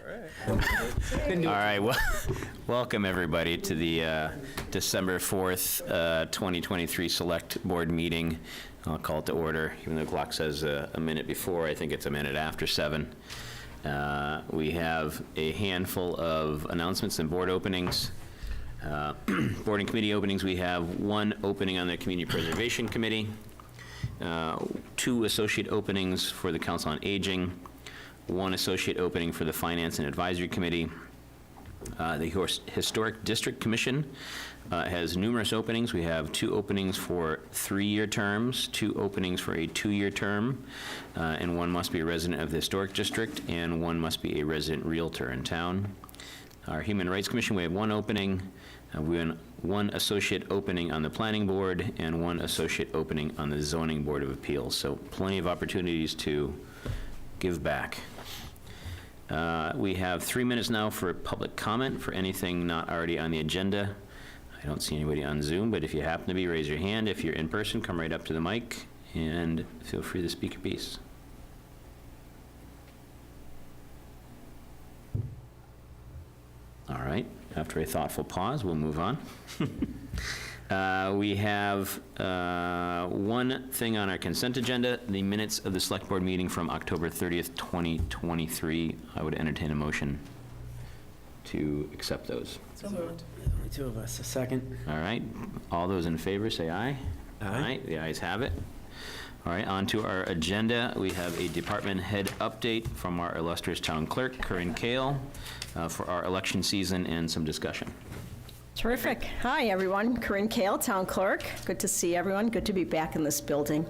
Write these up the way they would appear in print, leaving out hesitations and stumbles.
All right, well, welcome everybody to the December 4th, 2023 Select Board meeting. I'll call it to order, even though the clock says a minute before. I think it's a minute after 7. We have a handful of announcements and board openings. Board and committee openings, we have one opening on the Community Preservation Committee, 2 associate openings for the Council on Aging, 1 associate opening for the Finance and Advisory Committee. The Historic District Commission has numerous openings. We have 2 openings for 3-year terms, 2 openings for a 2-year term, and 1 must be a resident of the Historic District, and 1 must be a resident realtor in town. Our Human Rights Commission, we have 1 opening. We have 1 associate opening on the Planning Board and 1 associate opening on the Zoning Board of Appeals. So plenty of opportunities to give back. We have 3 minutes now for public comment for anything not already on the agenda. I don't see anybody on Zoom, but if you happen to be, raise your hand. If you're in person, come right up to the mic and feel free to speak your piece. All right, after a thoughtful pause, we'll move on. We have 1 thing on our consent agenda, the minutes of the Select Board meeting from October 30th, 2023. I would entertain a motion to accept those. So moved. Only 2 of us, a second. All right, all those in favor say aye. Aye. The ayes have it. All right, on to our agenda. We have a department head update from our illustrious town clerk, Corinne Kale, for our election season and some discussion. Terrific. Hi, everyone. Corinne Kale, Town Clerk. Good to see everyone. Good to be back in this building.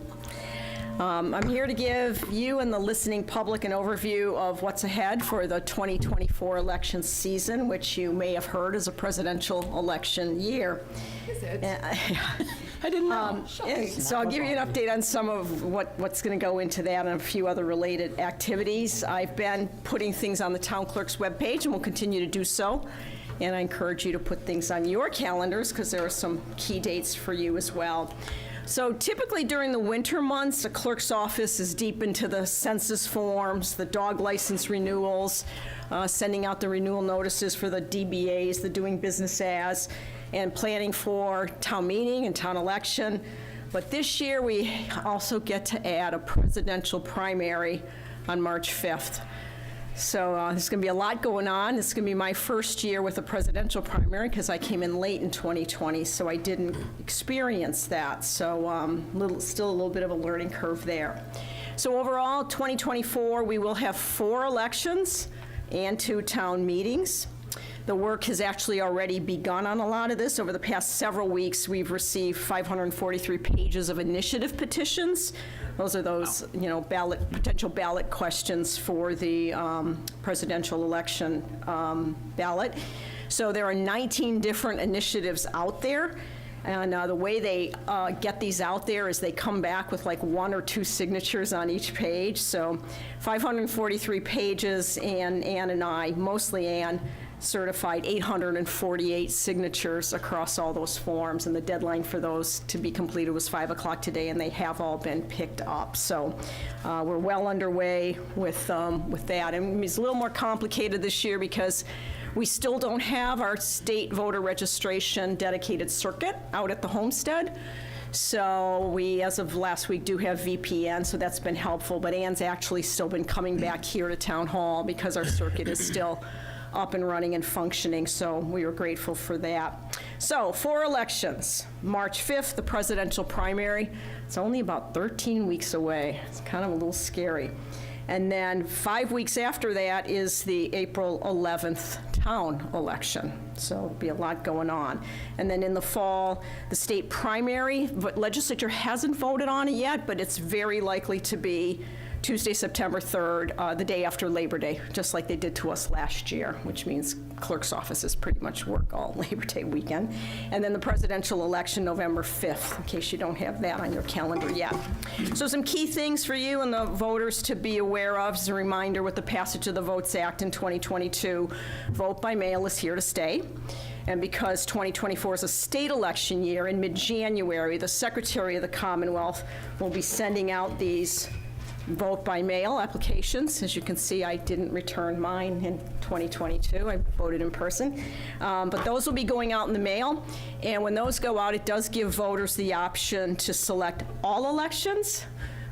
I'm here to give you and the listening public an overview of what's ahead for the 2024 election season, which you may have heard is a presidential election year. Is it? I didn't know. So I'll give you an update on some of what's going to go into that and a few other related activities. I've been putting things on the Town Clerk's webpage and will continue to do so. And I encourage you to put things on your calendars because there are some key dates for you as well. So typically during the winter months, the clerk's office is deep into the census forms, the dog license renewals, sending out the renewal notices for the DBAs, the doing business as, and planning for town meeting and town election. But this year we also get to add a presidential primary on March 5th. So there's going to be a lot going on. This is going to be my first year with a presidential primary because I came in late in 2020, so I didn't experience that. So still a little bit of a learning curve there. So overall, 2024, we will have 4 elections and 2 town meetings. The work has actually already begun on a lot of this. Over the past several weeks, we've received 543 pages of initiative petitions. Those are those, potential ballot questions for the presidential election ballot. So there are 19 different initiatives out there. And the way they get these out there is they come back with like 1 or 2 signatures on each page. So 543 pages, and Ann and I, mostly Ann, certified 848 signatures across all those forms, and the deadline for those to be completed was 5 o'clock today, and they have all been picked up. So we're well underway with that. And it's a little more complicated this year because we still don't have our state voter registration dedicated circuit out at the homestead. So we, as of last week, do have VPN, so that's been helpful. But Ann's actually still been coming back here to Town Hall because our circuit is still up and running and functioning, so we were grateful for that. So 4 elections. March 5th, the presidential primary. It's only about 13 weeks away. It's kind of a little scary. And then 5 weeks after that is the April 11th town election. So there'll be a lot going on. And then in the fall, the state primary, but legislature hasn't voted on it yet, but it's very likely to be Tuesday, September 3rd, the day after Labor Day, just like they did to us last year, which means clerk's offices pretty much work all Labor Day weekend. And then the presidential election, November 5th, in case you don't have that on your calendar yet. So some key things for you and the voters to be aware of. As a reminder, with the passage of the Votes Act in 2022, vote by mail is here to stay. And because 2024 is a state election year, in mid-January, the Secretary of the Commonwealth will be sending out these vote by mail applications. As you can see, I didn't return mine in 2022. I voted in person. But those will be going out in the mail. And when those go out, it does give voters the option to select all elections,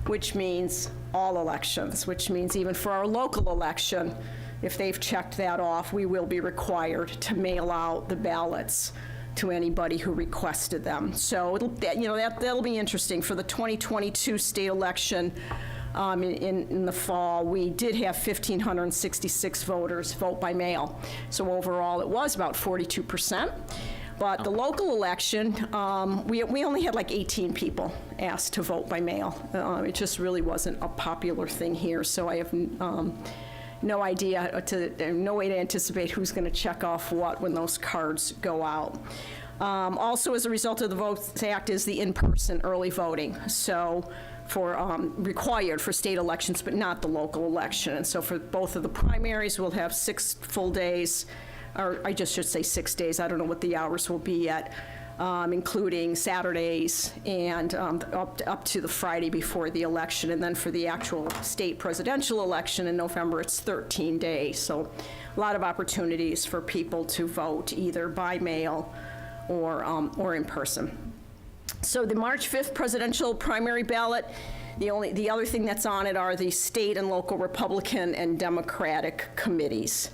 which means all elections, which means even for our local election, if they've checked that off, we will be required to mail out the ballots to anybody who requested them. So that'll be interesting. For the 2022 state election in the fall, we did have 1,566 voters vote by mail. So overall, it was about 42%. But the local election, we only had like 18 people asked to vote by mail. It just really wasn't a popular thing here. So I have no idea, no way to anticipate who's going to check off what when those cards go out. Also, as a result of the Votes Act is the in-person early voting. So required for state elections, but not the local election. And so for both of the primaries, we'll have 6 full days, or I just should say 6 days. I don't know what the hours will be yet, including Saturdays and up to the Friday before the election. And then for the actual state presidential election in November, it's 13 days. So a lot of opportunities for people to vote either by mail or in person. So the March 5th presidential primary ballot, the other thing that's on it are the state and local Republican and Democratic committees.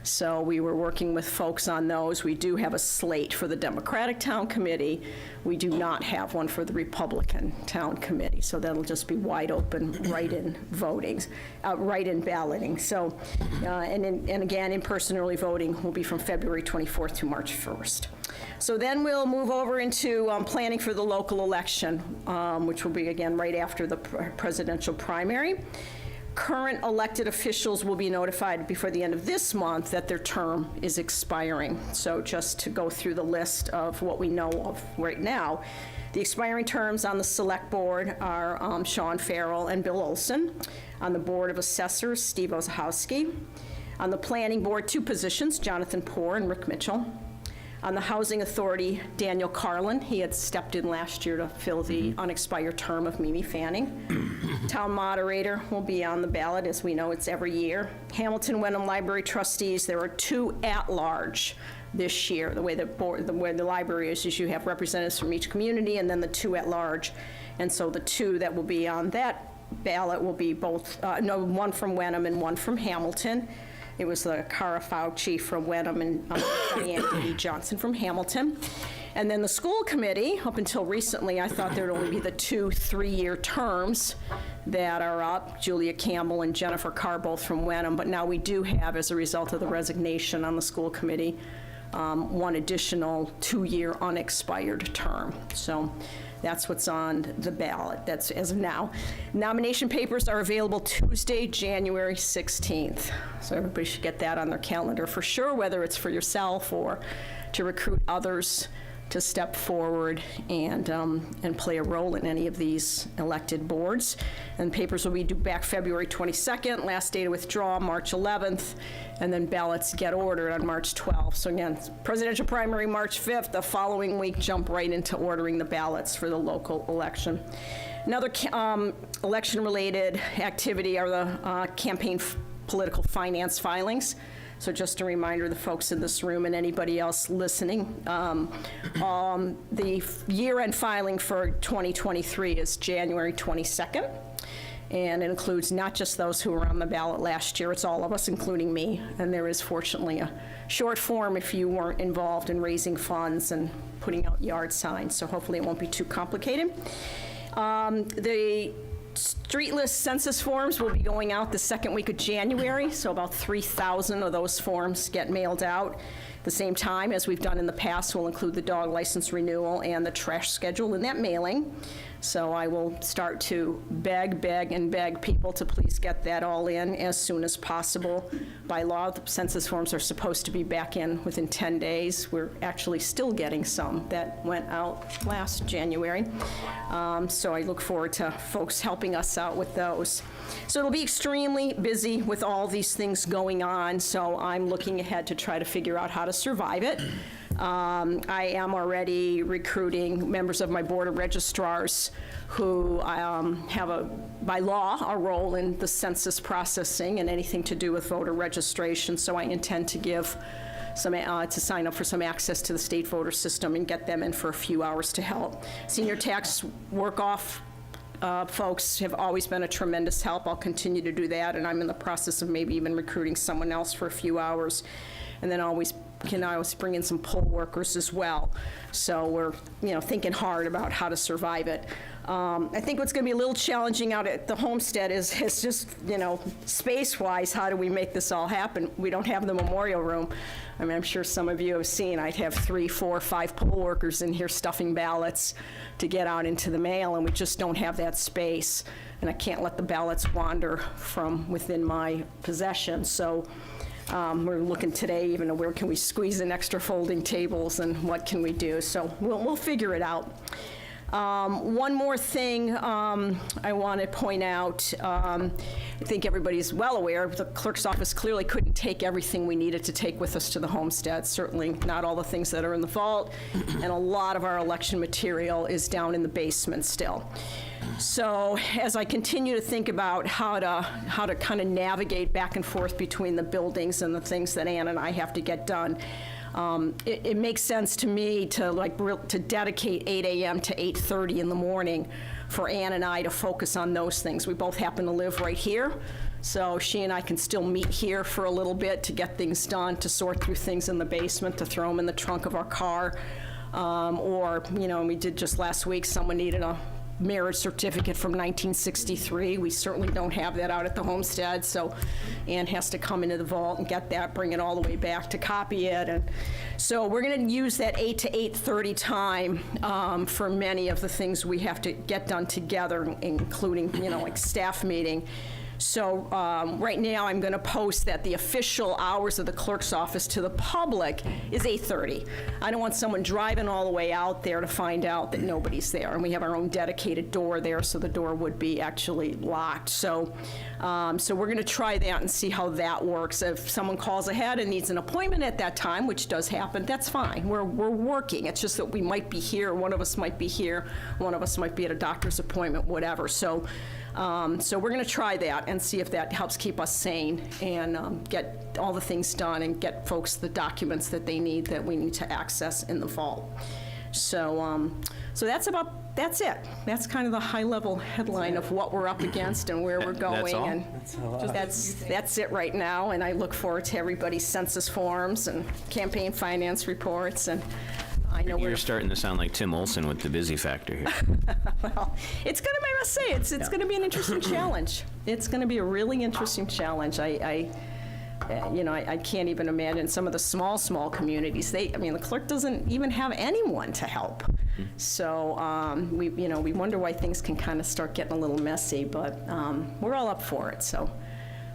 So we were working with folks on those. We do have a slate for the Democratic Town Committee. We do not have one for the Republican Town Committee. So that'll just be wide open write-in voting, write-in balloting. So, and again, in-person early voting will be from February 24th to March 1st. So then we'll move over into planning for the local election, which will be, again, right after the presidential primary. Current elected officials will be notified before the end of this month that their term is expiring. So just to go through the list of what we know of right now, the expiring terms on the Select Board are Sean Farrell and Bill Olson. On the Board of Assessors, Steve Ozahowski. On the Planning Board, 2 positions, Jonathan Poore and Rick Mitchell. On the Housing Authority, Daniel Carlin. He had stepped in last year to fill the unexpired term of Mimi Fanning. Town Moderator will be on the ballot, as we know it's every year. Hamilton Wenham Library Trustees, there are 2 at-large this year. The way the library is you have representatives from each community and then the 2 at-large. And so the 2 that will be on that ballot will be both, one from Wenham and one from Hamilton. It was the Cara Fauci from Wenham and Diane D. Johnson from Hamilton. And then the school committee, up until recently, I thought there would only be the 2 3-year terms that are up, Julia Campbell and Jennifer Carr, both from Wenham. But now we do have, as a result of the resignation on the school committee, one additional 2-year unexpired term. So that's what's on the ballot. That's as of now. Nomination papers are available Tuesday, January 16th. So everybody should get that on their calendar for sure, whether it's for yourself or to recruit others to step forward and play a role in any of these elected boards. And papers will be due back February 22nd, last day to withdraw March 11th, and then ballots get ordered on March 12th. So again, presidential primary March 5th, the following week jump right into ordering the ballots for the local election. Another election-related activity are the campaign political finance filings. So just a reminder, the folks in this room and anybody else listening, the year-end filing for 2023 is January 22nd. And it includes not just those who were on the ballot last year, it's all of us, including me. And there is fortunately a short form if you weren't involved in raising funds and putting out yard signs. So hopefully it won't be too complicated. The street list census forms will be going out the second week of January, so about 3,000 of those forms get mailed out. At the same time, as we've done in the past, we'll include the dog license renewal and the trash schedule in that mailing. So I will start to beg people to please get that all in as soon as possible. By law, the census forms are supposed to be back in within 10 days. We're actually still getting some that went out last January. So I look forward to folks helping us out with those. So it'll be extremely busy with all these things going on, so I'm looking ahead to try to figure out how to survive it. I am already recruiting members of my Board of Registrars who have, by law, a role in the census processing and anything to do with voter registration. So I intend to give to sign up for some access to the state voter system and get them in for a few hours to help. Senior tax work-off folks have always been a tremendous help. I'll continue to do that, and I'm in the process of maybe even recruiting someone else for a few hours. And then can always bring in some poll workers as well. So we're, thinking hard about how to survive it. I think what's going to be a little challenging out at the homestead is just, space-wise, how do we make this all happen? We don't have the memorial room. I mean, I'm sure some of you have seen, I'd have 3, 4, 5 poll workers in here stuffing ballots to get out into the mail, and we just don't have that space. And I can't let the ballots wander from within my possession. So we're looking today even at where can we squeeze in extra folding tables and what can we do. So we'll figure it out. One more thing I want to point out, I think everybody's well aware, the clerk's office clearly couldn't take everything we needed to take with us to the homestead, certainly not all the things that are in the vault, and a lot of our election material is down in the basement still. So as I continue to think about how to kind of navigate back and forth between the buildings and the things that Ann and I have to get done, it makes sense to me to dedicate 8 a.m. to 8:30 in the morning for Ann and I to focus on those things. We both happen to live right here, so she and I can still meet here for a little bit to get things done, to sort through things in the basement, to throw them in the trunk of our car, or, and we did just last week, someone needed a marriage certificate from 1963. We certainly don't have that out at the homestead, so Ann has to come into the vault and get that, bring it all the way back to copy it. And so we're going to use that 8 to 8:30 time for many of the things we have to get done together, including, like staff meeting. So right now, I'm going to post that the official hours of the clerk's office to the public is 8:30. I don't want someone driving all the way out there to find out that nobody's there. And we have our own dedicated door there, so the door would be actually locked. So we're going to try that and see how that works. If someone calls ahead and needs an appointment at that time, which does happen, that's fine. We're working. It's just that we might be here, one of us might be here, one of us might be at a doctor's appointment, whatever. So we're going to try that and see if that helps keep us sane and get all the things done and get folks the documents that they need that we need to access in the vault. So that's it. That's kind of the high-level headline of what we're up against and where we're going. That's all? And that's it right now, and I look forward to everybody's census forms and campaign finance reports, and I know You're starting to sound like Tim Olson with the busy factor here. Well, it's going to, I must say, it's going to be an interesting challenge. It's going to be a really interesting challenge. I can't even imagine some of the small communities. The clerk doesn't even have anyone to help. So we wonder why things can kind of start getting a little messy, but we're all up for it. So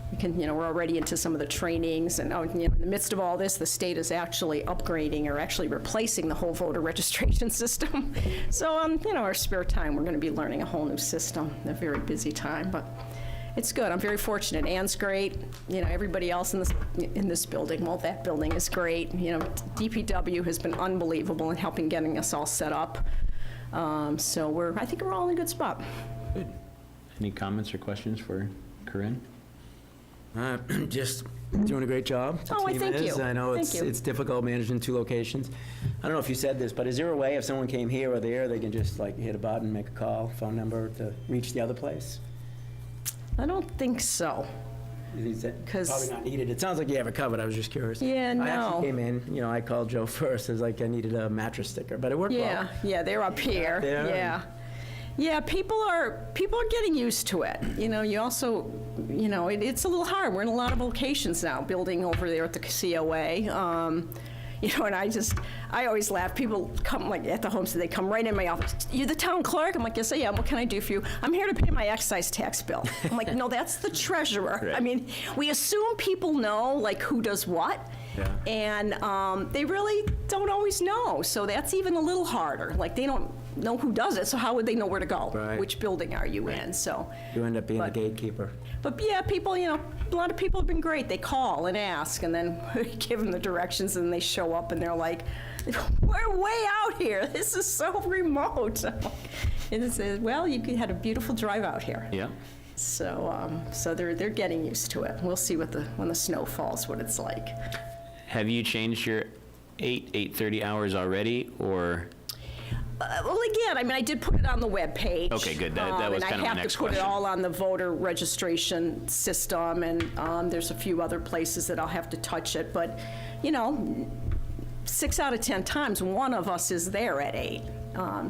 we can, we're already into some of the trainings, and in the midst of all this, the state is actually upgrading or actually replacing the whole voter registration system. So, our spare time, we're going to be learning a whole new system. A very busy time, but it's good. I'm very fortunate. Ann's great. Everybody else in this building, well, that building is great. DPW has been unbelievable in helping getting us all set up. So I think we're all in a good spot. Good. Any comments or questions for Corinne? Just doing a great job. The Oh, I team thank is. you. I know Thank you. it's difficult managing 2 locations. I don't know if you said this, but is there a way if someone came here or there, they can just hit a button, make a call, phone number to reach the other place? I don't think so. Is that 'Cause- probably not needed? It sounds like you have it covered. I was just curious. Yeah, I no. actually came in, I called Joe first. It was like I needed a mattress sticker, but it worked well. Yeah, they're up here. there Yeah. Yeah, people are getting used to it. You also, it's a little hard. We're in a lot of locations now, building over there at the COA. And I always laugh. People come at the homestead, they come right in my office. You're the town clerk? I'm like, yes, I am. What can I do for you? I'm here to pay my excise tax bill. I'm like, no, that's the treasurer. Right. We assume people know who does what. Yeah. And they really don't always know. So that's even a little harder. They don't know who does it, so how would they know where to go? Right. Which building are you in? So, You end up being the But- gatekeeper. but yeah, people, a lot of people have been great. They call and ask, and then we give them the directions, and they show up, and they're like, we're way out here. This is so remote. And it says, well, you had a beautiful drive out here. Yeah. So they're getting used to it. We'll see when the snow falls, what it's like. Have you changed your 8:30 hours already, or? Well, again, I mean, I did put it on the webpage. Okay, good. That was kind of my next And I have to put it question. all on the voter registration system, and there's a few other places that I'll have to touch it. But, 6 out of 10 times, one of us is there at 8.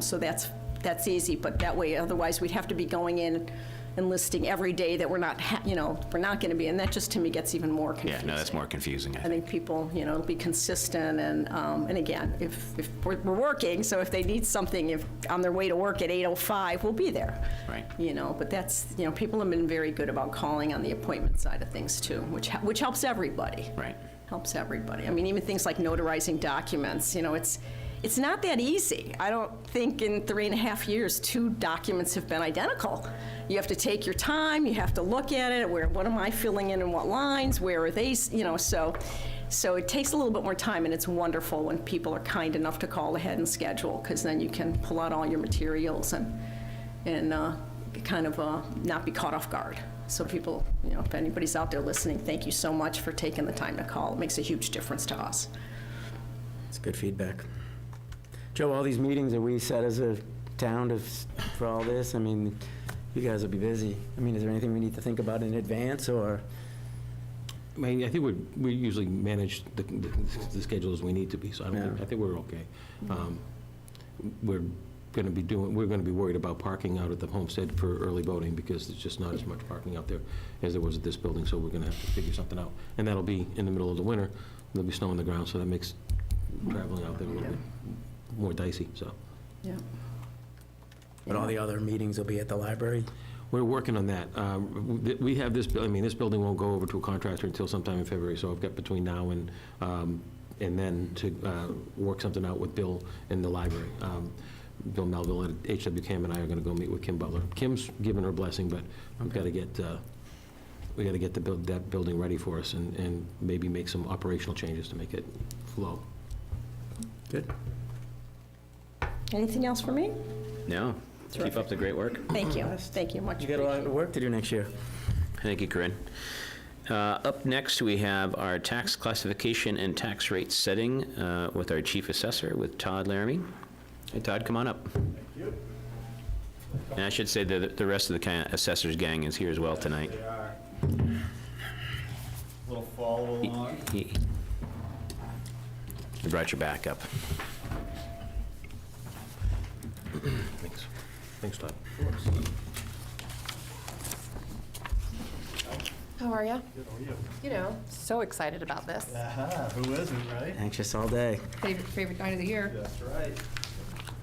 So that's easy, but that way, otherwise, we'd have to be going in and listing every day that we're not, we're not going to be, and that just, to me, gets even more confusing. Yeah, no, that's more confusing, I I think. think people, it'll be consistent, and again, if we're working, so if they need something, if on their way to work at 8:05, we'll be there. Right. But that's, people have been very good about calling on the appointment side of things, too, which helps everybody. Right. Helps everybody. I mean, even things like notarizing documents, it's not that easy. I don't think in 3.5 years, 2 documents have been identical. You have to take your time, you have to look at it, what am I filling in what lines, where are they, so it takes a little bit more time, and it's wonderful when people are kind enough to call ahead and schedule, because then you can pull out all your materials and kind of not be caught off guard. So people, if anybody's out there listening, thank you so much for taking the time to call. It makes a huge difference to us. It's good feedback. Joe, all these meetings that we set as a town for all this, I mean, you guys will be busy. I mean, is there anything we need to think about in advance, or? I mean, I think we usually manage the schedule as we need to be, so I think we're okay. We're going to be worried about parking out at the Homestead for early voting, because there's just not as much parking out there as there was at this building, so we're going to have to figure something out. And that'll be in the middle of the winter. There'll be snow on the ground, so that makes traveling out there a little bit more dicey, so. Yeah. But all the other meetings will be at the library? We're working on that. We have this, this building won't go over to a contractor until sometime in February, so I've got between now and then to work something out with Bill in the library. Bill Melville at HWCAM and I are going to go meet with Kim Butler. Kim's given her blessing, but we've got to get that building ready for us, and maybe make some operational changes to make it flow. Good. Anything else for me? No. Keep up the great work. Thank you. Thank you much. You got a lot of work to do next year. Thank you, Corinne. Up next, we have our tax classification and tax rate setting with our chief assessor, with Todd Laramie. Hey, Todd, come on up. Thank you. And I should say that the rest of the assessor's gang is here as well tonight. They are. Little follow along. He brought your back up. Thanks. Thanks, Todd. How are you? So excited about this. Aha, who isn't, right? Anxious all day. Favorite night of the year. That's right.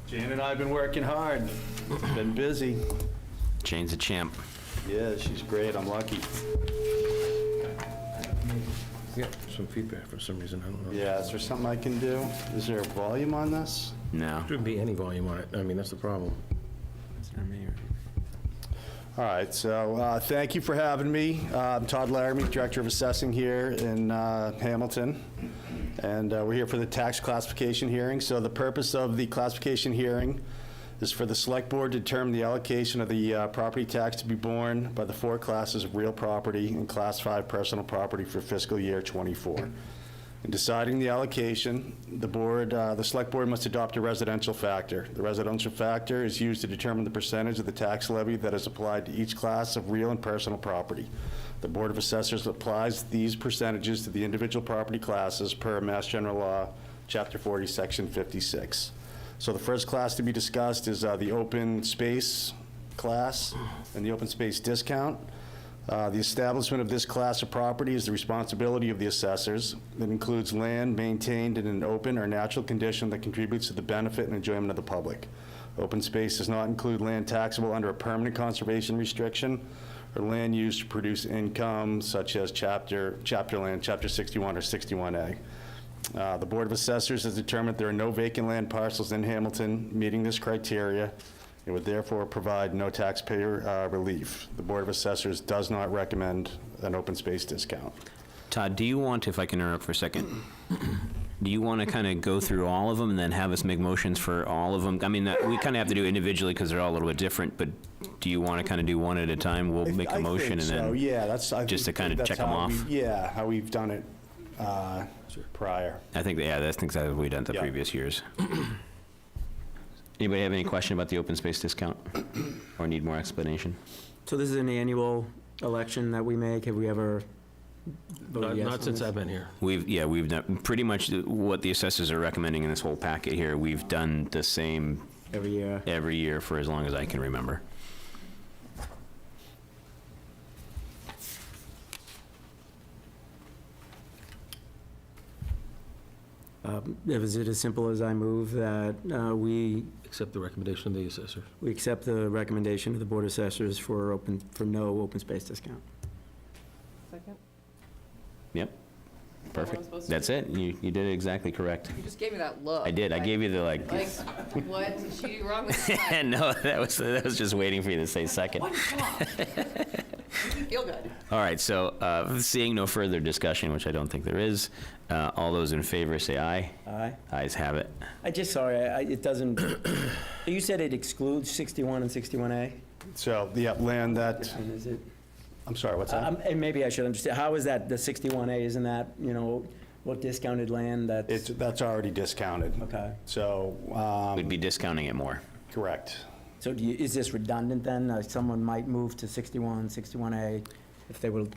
Jan and I have been working hard. It's been busy. Jane's a champ. Yeah, she's great. I'm lucky. Yeah, some feedback for some reason, I don't know. Yeah, is there something I can do? Is there a volume on this? No. Shouldn't be any volume on it. I mean, that's the problem. All right, so thank you for having me. I'm Todd Laramie, Director of Assessing here in Hamilton. And we're here for the tax classification hearing. So the purpose of the classification hearing is for the Select Board to determine the allocation of the property tax to be borne by the 4 classes of real property and Class 5 personal property for fiscal year '24. In deciding the allocation, the Select Board must adopt a residential factor. The residential factor is used to determine the percentage of the tax levy that is applied to each class of real and personal property. The Board of Assessors applies these percentages to the individual property classes per Mass General Law, Chapter 40, Section 56. So the first class to be discussed is the open space class and the open space discount. The establishment of this class of property is the responsibility of the assessors. That includes land maintained in an open or natural condition that contributes to the benefit and enjoyment of the public. Open space does not include land taxable under a permanent conservation restriction or land used to produce income such as chapter land, Chapter 61 or 61A. The Board of Assessors has determined there are no vacant land parcels in Hamilton meeting this criteria. It would therefore provide no taxpayer relief. The Board of Assessors does not recommend an open space discount. Todd, do you want, if I can interrupt for a second, do you want to kind of go through all of them and then have us make motions for all of them? I mean, we kind of have to do individually because they're all a little bit different, but do you want to kind of do one at a time? We'll make a motion and I think so, then, yeah, that's. I just to think kind of that's check 'em how off. Yeah, how we've done it prior. I think, yeah, that's exactly what we've done the Yeah. previous years. Anybody have any question about the open space discount or need more explanation? So this is an annual election that we make? Have we ever voted yes Not on since this? I've been here. We've done, pretty much what the assessors are recommending in this whole packet here, we've done the same Every year? every year for as long as I can remember. Is it as simple as I move that we Accept the recommendation of the assessor. accept the recommendation of the Board of Assessors for no open space discount? Second? Yep, what I'm perfect. supposed to That's do? it. You did it exactly correct. You just gave me that look. I did. I gave you the like. Like, what did she do wrong with that? No, that was just waiting for you to say second. What is wrong? Makes me feel good. All right, so seeing no further discussion, which I don't think there is, all those in favor say aye. Aye. Ayes have it. It doesn't, you said it excludes 61 and 61A? So, yeah, land that, And is it, I'm sorry, what's that? and maybe I should understand, how is that, the 61A, isn't that, what discounted land that's? That's already discounted. Okay. So, We'd be discounting it more. correct. So is this redundant then? Someone might move to 61, 61A if they will,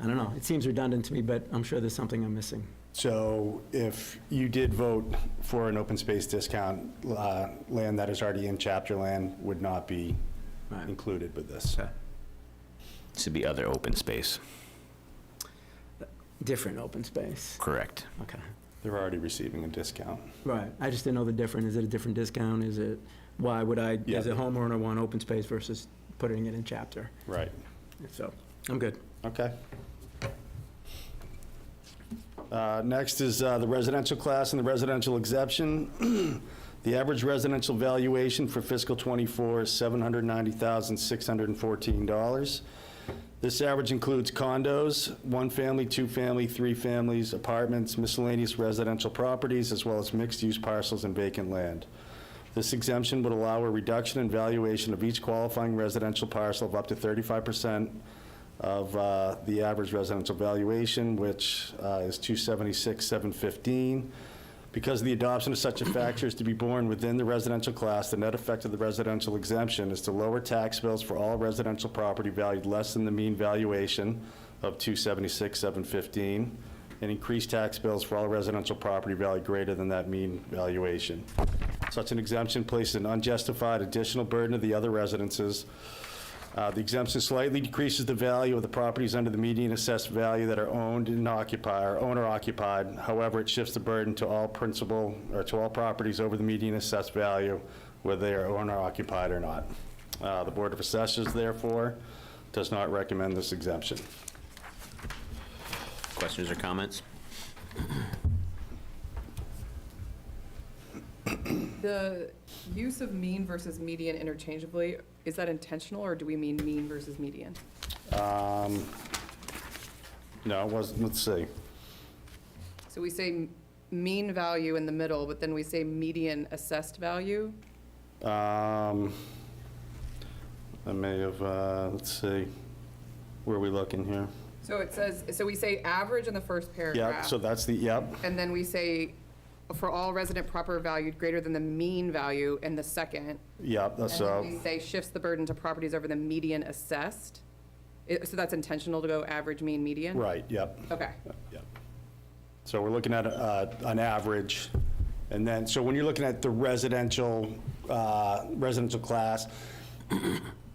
I don't know. It seems redundant to me, but I'm sure there's something I'm missing. So if you did vote for an open space discount, land that is already in chapter land would not be Right. included with this. Okay. This would be other open space. Different open space. Correct. Okay. They're already receiving a discount. Right. I just didn't know the difference. Is it a different discount? Why would I, Yeah. as a homeowner, want open space versus putting it in chapter? Right. So, I'm good. Okay. Next is the residential class and the residential exemption. The average residential valuation for fiscal '24 is $790,614. This average includes condos, one-family, two-family, three families, apartments, miscellaneous residential properties, as well as mixed-use parcels and vacant land. This exemption would allow a reduction in valuation of each qualifying residential parcel of up to 35% of the average residential valuation, which is $276,715. Because the adoption of such a factor is to be borne within the residential class, the net effect of the residential exemption is to lower tax bills for all residential property valued less than the mean valuation of $276,715, and increase tax bills for all residential property valued greater than that mean valuation. Such an exemption places an unjustified additional burden of the other residences. The exemption slightly decreases the value of the properties under the median assessed value that are owned and occupied, or owner-occupied. However, it shifts the burden to all principal, or to all properties over the median assessed value, whether they are owner-occupied or not. The Board of Assessors, therefore, does not recommend this exemption. Questions or comments? The use of mean versus median interchangeably, is that intentional, or do we mean mean versus median? No, it wasn't, let's see. So we say mean value in the middle, but then we say median assessed value? I may have, let's see, where are we looking here? So it says, so we say average in the first Yep, paragraph. so that's the, yep, And then we say, for all resident proper valued greater than the mean value in the second. yep, that's, And then we say shifts the burden to properties over the median assessed. So that's intentional to go average, mean, median? right, yep. Okay. Yep. So we're looking at an average, and then, so when you're looking at the residential class,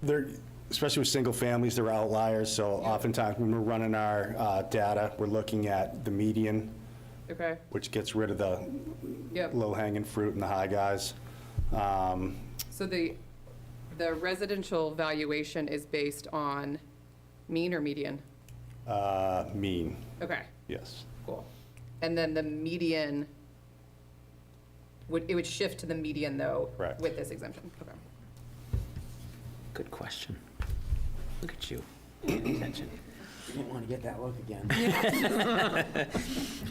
there, especially with single families, there are outliers, so oftentimes when we're running our data, we're looking at the median, Okay. which gets rid of the Yep. low-hanging fruit and the high guys. So the residential valuation is based on mean or median? Mean, Okay, yes. cool. And then the median, it would shift to the median, though? Correct. With this exemption? Okay. Good question. Look at you. Paying attention. You didn't want to get that look again.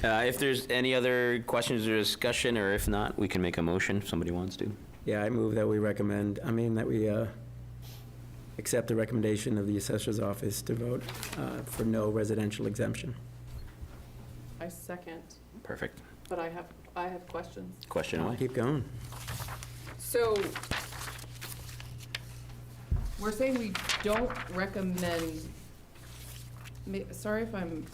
If there's any other questions or discussion, or if not, we can make a motion if somebody wants to. Yeah, I move that we that we accept the recommendation of the assessor's office to vote for no residential exemption. I second, Perfect. but I have questions. Question away. Keep going. So, we're saying we don't recommend, sorry if I'm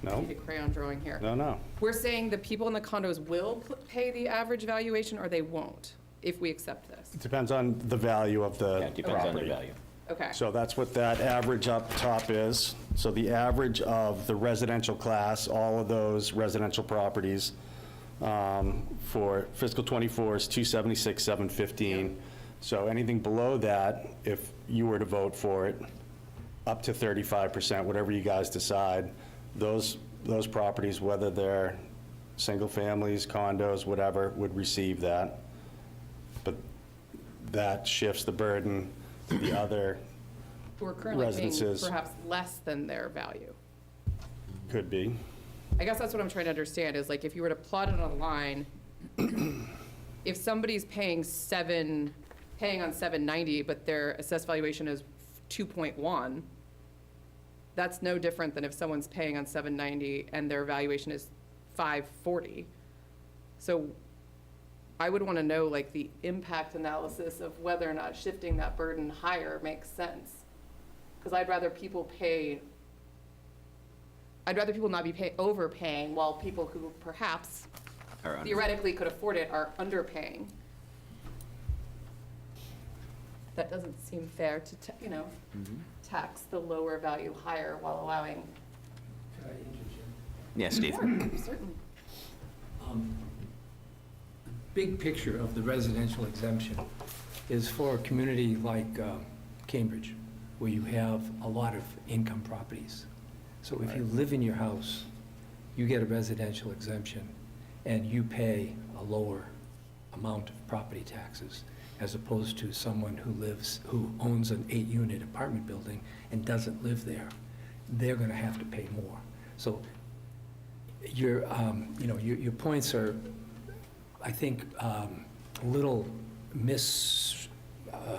No, need a crayon drawing here. no. We're saying the people in the condos will pay the average valuation, or they won't, if we accept this? It depends on the value of the Yeah, it depends on their property. value. Okay. So that's what that average up top is. So the average of the residential class, all of those residential properties, for fiscal '24 is 276,715. So anything below that, if you were to vote for it, up to 35%, whatever you guys decide, those properties, whether they're single families, condos, whatever, would receive that. But that shifts the burden to the other, We're currently paying residences. perhaps less than their value. could be. I guess that's what I'm trying to understand, is like, if you were to plot it on a line, if somebody's paying on 790, but their assessed valuation is 2.1, that's no different than if someone's paying on 790 and their valuation is 540. So I would want to know, like, the impact analysis of whether or not shifting that burden higher makes sense. Because I'd rather people not be overpaying, while people who perhaps Or under. theoretically could afford it are underpaying. That doesn't seem fair to, tax the lower value higher while allowing. Yeah, Steve. Certainly. Big picture of the residential exemption is for a community like Cambridge, where you have a lot of income properties. So if you live in your house, you get a residential exemption, and you pay a lower amount of property taxes, as opposed to someone who owns an 8-unit apartment building and doesn't live there. They're going to have to pay more. So your points are, I think, a little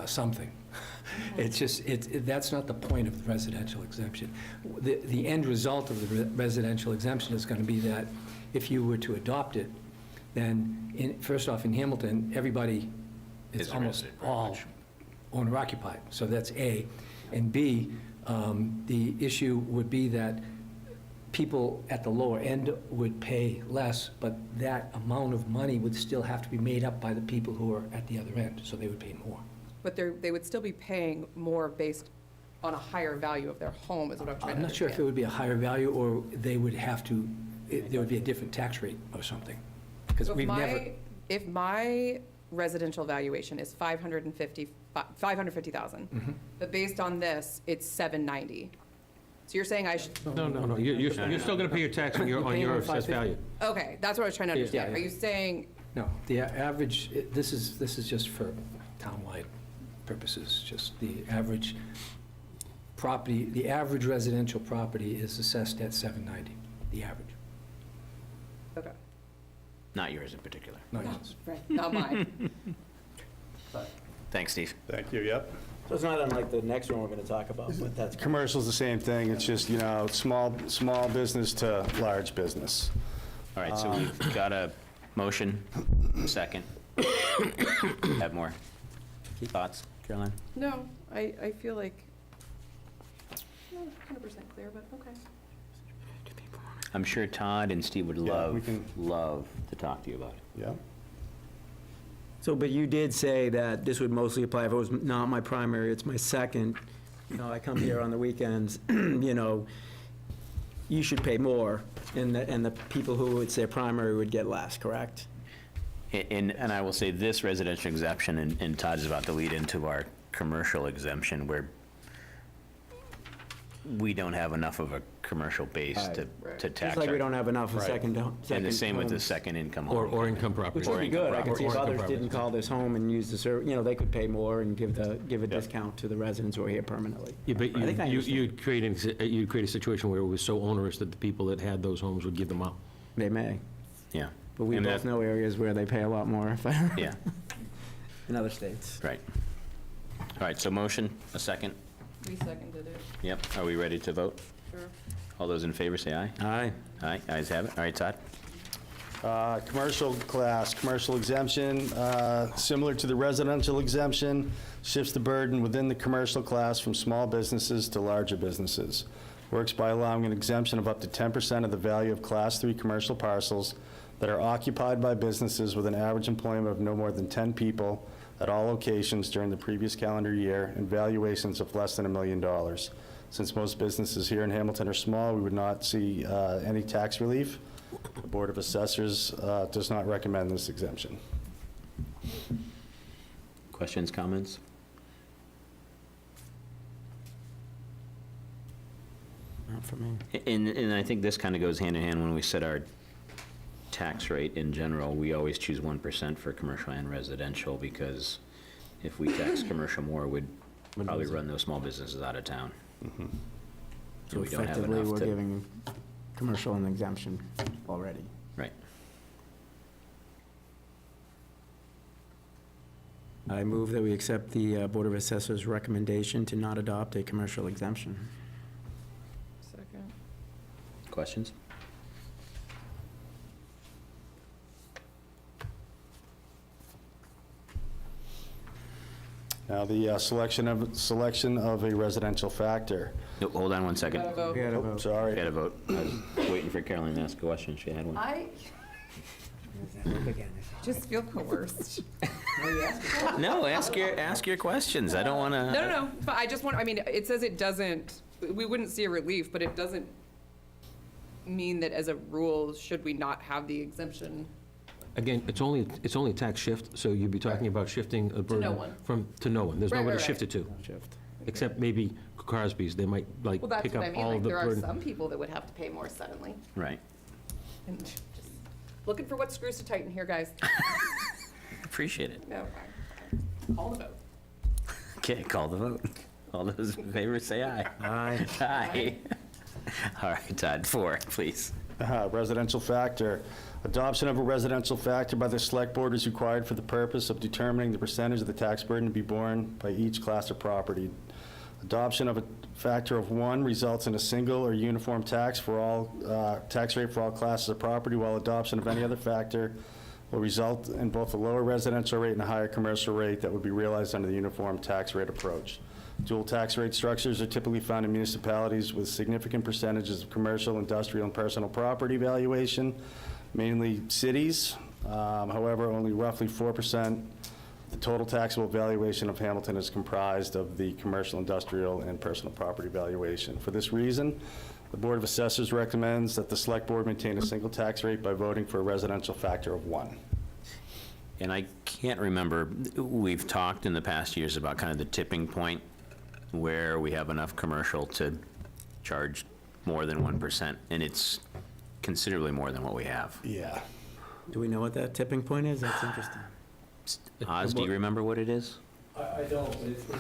something. It's just, that's not the point of the residential exemption. The end result of the residential exemption is going to be that if you were to adopt it, then, first off, in Hamilton, everybody Is is a almost resident, pretty all much. owner-occupied. So that's A. And B, the issue would be that people at the lower end would pay less, but that amount of money would still have to be made up by the people who are at the other end, so they would pay more. But they would still be paying more based on a higher value of their home, is what I'm trying to I'm not sure if it understand. would be a higher value, or they would have to, there would be a different tax rate or something. Because So we've never, if my residential valuation is 550,000, but based on this, it's 790. So you're saying I should, No, you're still going to pay your tax on your paying on assessed value. okay, that's what I was trying to understand. yeah. Are you saying, no, the average, this is just for townwide purposes, just the average property, the average residential property is assessed at 790, the average, okay, Not yours in particular. not yours. not mine. Thanks, Steve. Thank you, yep. So it's not unlike the next one we're going to talk about, but that's. Commercial's the same thing, it's just, small business to large business. All right, so we've got a motion, second. Have more thoughts, Caroline? No, I feel like, not 100% clear, but okay. I'm sure Todd and Steve would Yeah, we love to talk to you about it. Yeah, So, but you did say that this would mostly apply if it was not my primary, it's my second. I come here on the weekends, you should pay more, and the people who it's their primary would get less, correct? And I will say this residential exemption, and Todd is about to lead into our commercial exemption, where we don't have enough of a commercial base to Right. tax. Just like we our- don't have enough of second. And the same with the homes. second income. Or home. income properties. Which would be good. I could see if Or income others properties. didn't call this home and use the service, they could pay more and give a discount to the residents who are here permanently. Yeah, but I think I understand. you'd create a situation where it was so onerous that the people that had those homes would give them up. They may, Yeah. but we And both that- know areas where they pay a lot more Yeah, in other states. right. All right, so motion, a second. We seconded it, Yep, are we ready to vote? sure. All those in favor say aye. Aye. Aye, ayes have it. All right, Todd? Commercial class, commercial exemption, similar to the residential exemption, shifts the burden within the commercial class from small businesses to larger businesses. Works by allowing an exemption of up to 10% of the value of Class 3 commercial parcels that are occupied by businesses with an average employment of no more than 10 people at all locations during the previous calendar year and valuations of less than $1 million. Since most businesses here in Hamilton are small, we would not see any tax relief. The Board of Assessors does not recommend this exemption. Questions, comments? Not for me. And I think this kind of goes hand in hand when we set our tax rate in general. We always choose 1% for commercial and residential, because if we tax commercial more, we'd probably run those small businesses out of town. So And we don't have effectively, enough we're to, giving commercial an exemption already. right. I move that we accept the Board of Assessors' recommendation to not adopt a commercial exemption. Second. Questions? Now, the selection of a residential factor. No, hold on one second. Gotta vote. We had a Oh, vote. We sorry. had a vote. I was waiting for Caroline to ask a question. She had one. I just feel coerced. No, ask your questions. I don't want to. No, but I just want, I mean, it says it doesn't, we wouldn't see a relief, but it doesn't mean that as a rule, should we not have the exemption? Again, it's only a tax shift, so you'd be talking about shifting a burden. no one. To no one. There's no Right, one to right, shift right. it to, Shift. except maybe Crosby's. They might like Well, that's pick what up I mean, all like, of the there are burden. some people that would have to pay more suddenly. Right. And just looking for what screws to tighten here, guys. Appreciate it. No, call the vote. Okay, call the vote. All those in favor say aye. Aye. Aye. All right, Todd, 4, please. Residential factor. Adoption of a residential factor by the Select Board is required for the purpose of determining the percentage of the tax burden to be borne by each class of property. Adoption of a factor of 1 results in a single or uniform tax for all, tax rate for all classes of property, while adoption of any other factor will result in both a lower residential rate and a higher commercial rate that would be realized under the uniform tax rate approach. Dual tax rate structures are typically found in municipalities with significant percentages of commercial, industrial, and personal property valuation, mainly cities. However, only roughly 4% the total taxable valuation of Hamilton is comprised of the commercial, industrial, and personal property valuation. For this reason, the Board of Assessors recommends that the Select Board maintain a single tax rate by voting for a residential factor of 1. And I can't remember, we've talked in the past years about kind of the tipping point where we have enough commercial to charge more than 1%, and it's considerably more than what we have. Yeah. Do we know what that tipping point is? That's interesting. Oz, do you remember what it is? I don't, but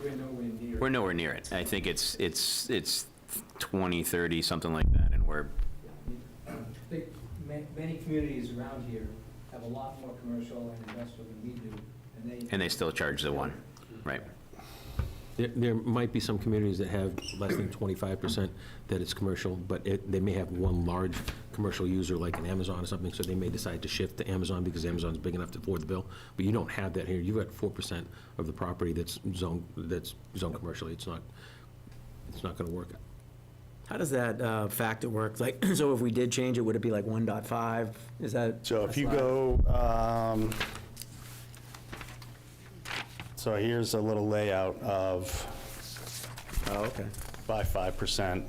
we're nowhere near. We're nowhere near it. I think it's 20, 30, something like that, and we're, I think many communities around here have a lot more commercial and industrial than we do, and they still charge the 1, right? There might be some communities that have less than 25% that it's commercial, but they may have one large commercial user like an Amazon or something, so they may decide to shift to Amazon because Amazon's big enough to afford the bill. But you don't have that here. You've got 4% of the property that's zoned commercially. It's not going to work. How does that factor work? Like, so if we did change it, would it be like 1.5? Is that? So if you that's go, so here's a little layout of Oh, okay. by 5%.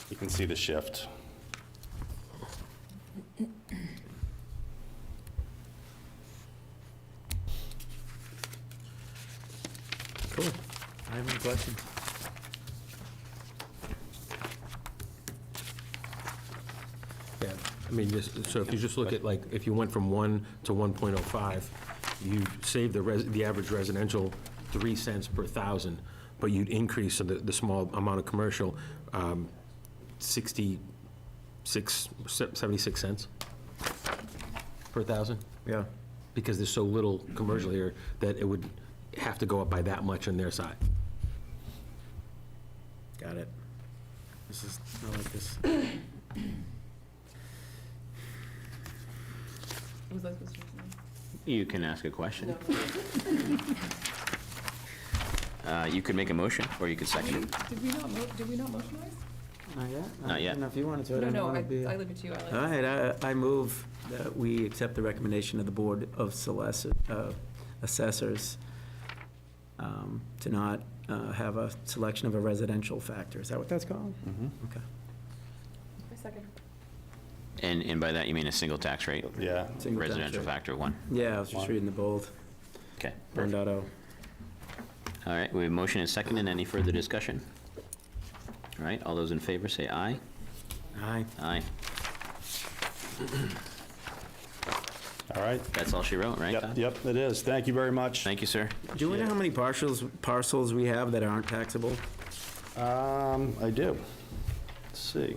You can see the shift. Cool. I have any questions. Yeah, I mean, so if you just look at, like, if you went from 1 to 1.05, you save the average residential 3 cents per thousand, but you'd increase the small amount of commercial 76 cents per thousand, Yeah. because there's so little commercial here that it would have to go up by that much on their side. Got it. I like this. Was I supposed to? You can ask a question. You could make a motion, or you could second it. Did we not motionize? Not yet? Not yet. And if you wanted to, I No, didn't no, want to be. I leave it to you. All right, I move that we accept the recommendation of the Board of Assessors to not have a selection of a residential factor. Is that what that's called? Okay. Second. And by that, you mean a single tax rate? Yeah. Single tax Residential rate. factor of 1? Yeah, I was just One. reading the bold. Okay. Burned out. All right, we have motion and second, and any further discussion? All right, all those in favor say aye. Aye. Aye. All right. That's all she wrote, right, Yep, Todd? yep, it is. Thank you very much. Thank you, sir. Do we know how many parcels we have that aren't taxable? I do. Let's see.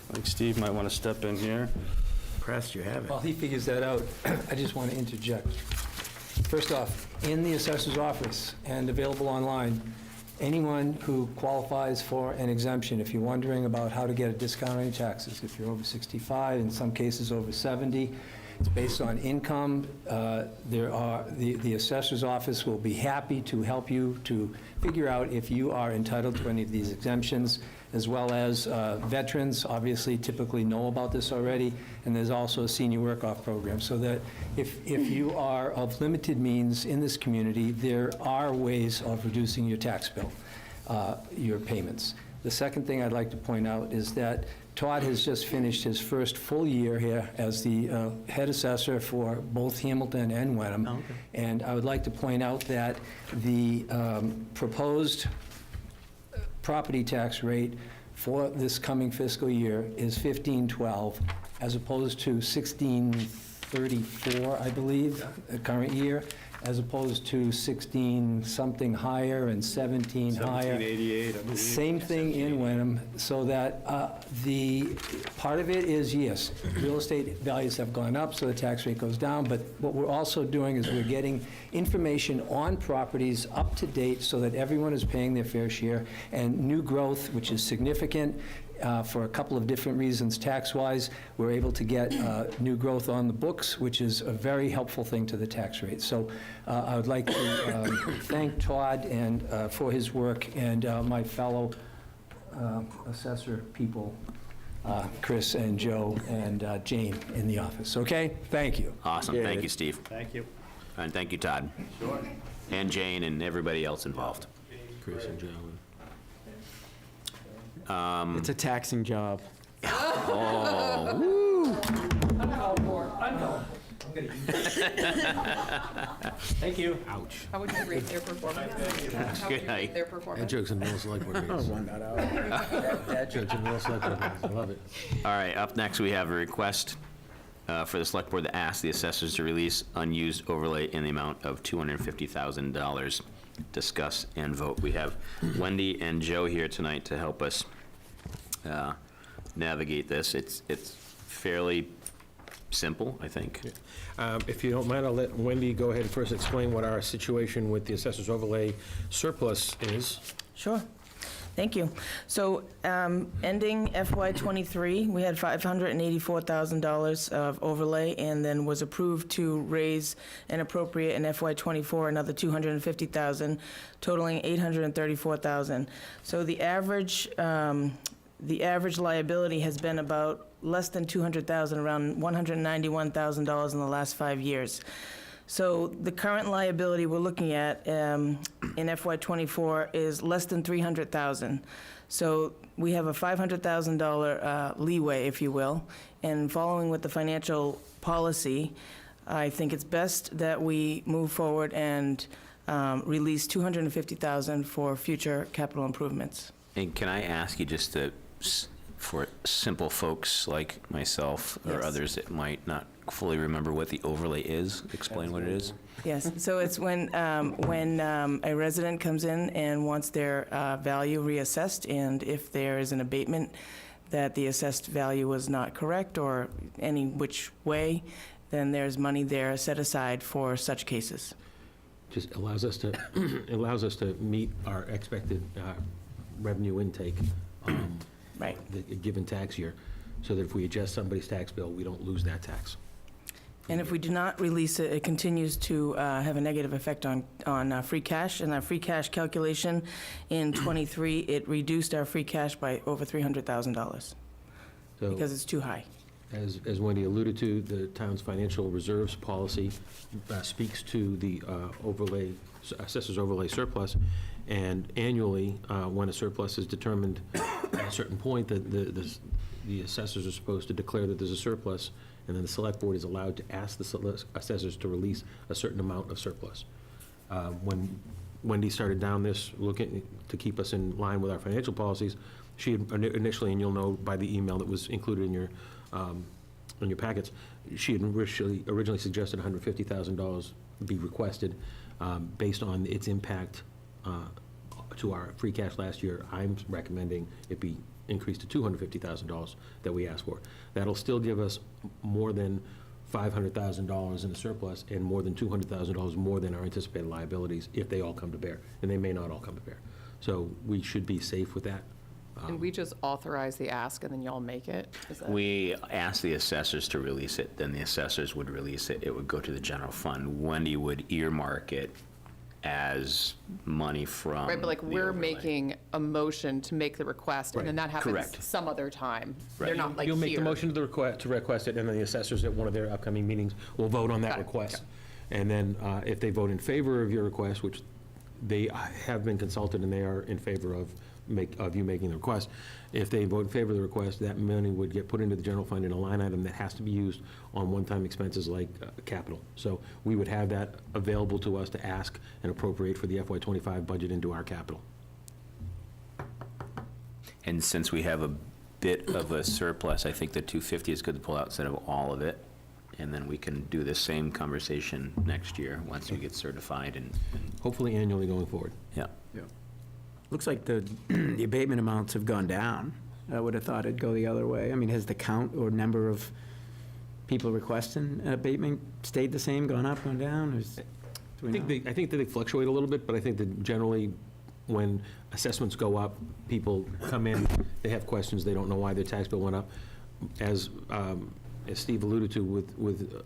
I think Steve might want to step in here. Impressed you have it. While he figures that out, I just want to interject. First off, in the assessor's office and available online, anyone who qualifies for an exemption, if you're wondering about how to get a discount on your taxes, if you're over 65, in some cases over 70, it's based on income. The assessor's office will be happy to help you to figure out if you are entitled to any of these exemptions, as well as veterans, obviously typically know about this already, and there's also a senior work-off program, so that if you are of limited means in this community, there are ways of reducing your tax bill, your payments. The second thing I'd like to point out is that Todd has just finished his first full year here as the head assessor for both Hamilton and Wenham. Oh, okay. And I would like to point out that the proposed property tax rate for this coming fiscal year is $15.12, as opposed to $16.34, I believe, the current year, as opposed to 16 something higher and 17 higher. 1788, I believe. Same thing in Wenham, so that the, part of it is, yes, real estate values have gone up, so the tax rate goes down, but what we're also doing is we're getting information on properties up to date so that everyone is paying their fair share, and new growth, which is significant, for a couple of different reasons tax-wise. We're able to get new growth on the books, which is a very helpful thing to the tax rate. So I would like to thank Todd and for his work, and my fellow assessor people, Chris and Joe and Jane in the office. Okay? Thank you. Awesome, Yeah. thank you, Steve. Thank you. And thank you, Todd. Sure. And Jane and everybody else involved. Chris and Joe. It's a taxing job. Thank you. Ouch. How would you rate their performance? How would you rate their That performance? joke's in the middle of select board meetings. That joke's in the middle of select board meetings. I love it. All right, up next, we have a request for the Select Board to ask the assessors to release unused overlay in the amount of $250,000. Discuss and vote. We have Wendy and Joe here tonight to help us navigate this. It's fairly simple, I think. If you don't mind, I'll let Wendy go ahead and first explain what our situation with the assessor's overlay surplus is. Sure. Thank you. So ending FY '23, we had $584,000 of overlay, and then was approved to raise and appropriate in FY '24 another $250,000, totaling $834,000. So the average liability has been about less than $200,000, around $191,000 in the last 5 years. So the current liability we're looking at in FY '24 is less than $300,000. So we have a $500,000 leeway, if you will. And following with the financial policy, I think it's best that we move forward and release $250,000 for future capital improvements. And can I ask you just to for simple folks like myself or Yes. others that might not fully remember what the overlay is, explain what it is. Yes, so it's when a resident comes in and wants their value reassessed, and if there is an abatement that the assessed value was not correct or any which way, then there's money there set aside for such cases. Just allows us to, allows us to meet our expected revenue intake Right. the given tax year, so that if we adjust somebody's tax bill, we don't lose that tax. And if we do not release it, it continues to have a negative effect on free cash. And our free cash calculation in '23, it reduced our free cash by over $300,000 So, because it's too high. as Wendy alluded to, the town's financial reserves policy speaks to the overlay, assessor's overlay surplus, and annually, when a surplus is determined at a certain point, the assessors are supposed to declare that there's a surplus, and then the select board is allowed to ask the assessors to release a certain amount of surplus. When Wendy started down this, looking to keep us in line with our financial policies, she had initially, and you'll know by the email that was included in your packets, she had originally suggested $150,000 be requested based on its impact to our free cash last year. I'm recommending it be increased to $250,000 that we asked for. That'll still give us more than $500,000 in a surplus and more than $200,000 more than our anticipated liabilities if they all come to bear, and they may not all come to bear. So we should be safe with that. And we just authorize the ask and then y'all make it? Is that- We ask the assessors to release it, then the assessors would release it. It would go to the general fund. Wendy would earmark it as money from Right, but like, the we're overlay. making a motion to make the request, and then that happens Correct. some other time. Right. They're not like You'll make the here. motion to the request it, and then the assessors at one of their upcoming meetings will vote on that Got it, request. And then if they vote in favor of your request, which they have been consulted and they are in favor of you making the request, if they vote in favor of the request, that money would get put into the general fund in a line item that has to be used on one-time expenses like capital. So we would have that available to us to ask and appropriate for the FY25 budget into our capital. And since we have a bit of a surplus, I think the 250 is good to pull out instead of all of it. And then we can do the same conversation next year, once we get certified and, Hopefully annually going forward. yeah. Looks like the abatement amounts have gone down. I would have thought it'd go the other way. I mean, has the count or number of people requesting abatement stayed the same, gone up, gone down? I think that they fluctuate a little bit, but I think that generally, when assessments go up, people come in, they have questions, they don't know why their tax bill went up. As Steve alluded to, with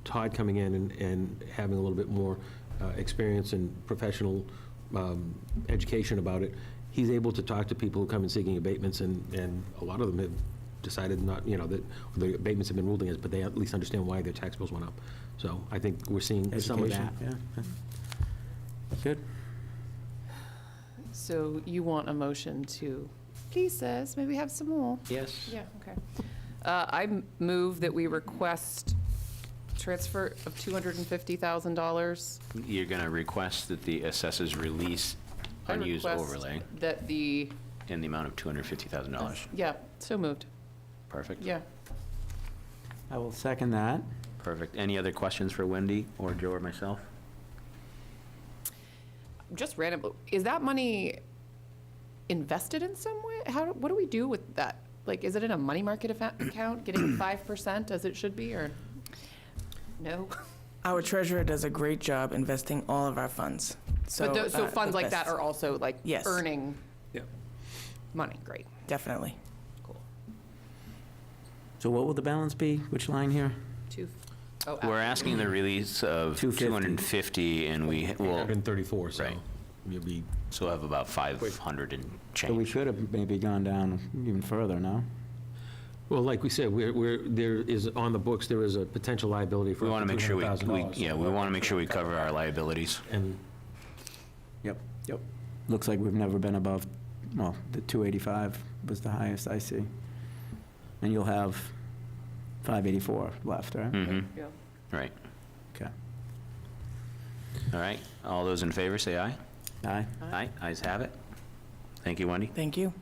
Todd coming in and having a little bit more experience and professional education about it, he's able to talk to people who come in seeking abatements, and a lot of them have decided not, that the abatements have been ruled against, but they at least understand why their tax bills went up. So I think we're seeing some of that. Education, yeah. Good. So you want a motion to, please, says, maybe have some more? Yes. Yeah, okay. I move that we request transfer of $250,000. You're going to request that the assessors release I unused request overlay That the, in the amount of $250,000. yeah, so moved, Perfect. yeah. I will second that. Perfect. Any other questions for Wendy or Joe or myself? Just random, is that money invested in some way? What do we do with that? Like, is it in a money market account, getting 5% as it should be, or no? Our treasurer does a great job investing all of our funds. So the funds like that best- are also like Yes. earning Yeah. money, great. Definitely. So what will the balance be? Which line here? We're asking the release of 250. 250, and we will, 134, so Right. you'll be, so have about 500 and So we change. should have maybe gone down even further, no? well, like we said, there is, on the books, there is a potential liability for We up want to to make sure we $200,000. we want to make sure we cover our liabilities. And Yep. Looks like we've never been above, well, the 285 was the highest I see. And you'll have 584 left, right? Mm-hmm, Yeah. right. Okay. All right. All those in favor, say aye. Aye. Aye. Ayes have it. Thank you, Wendy. Thank you.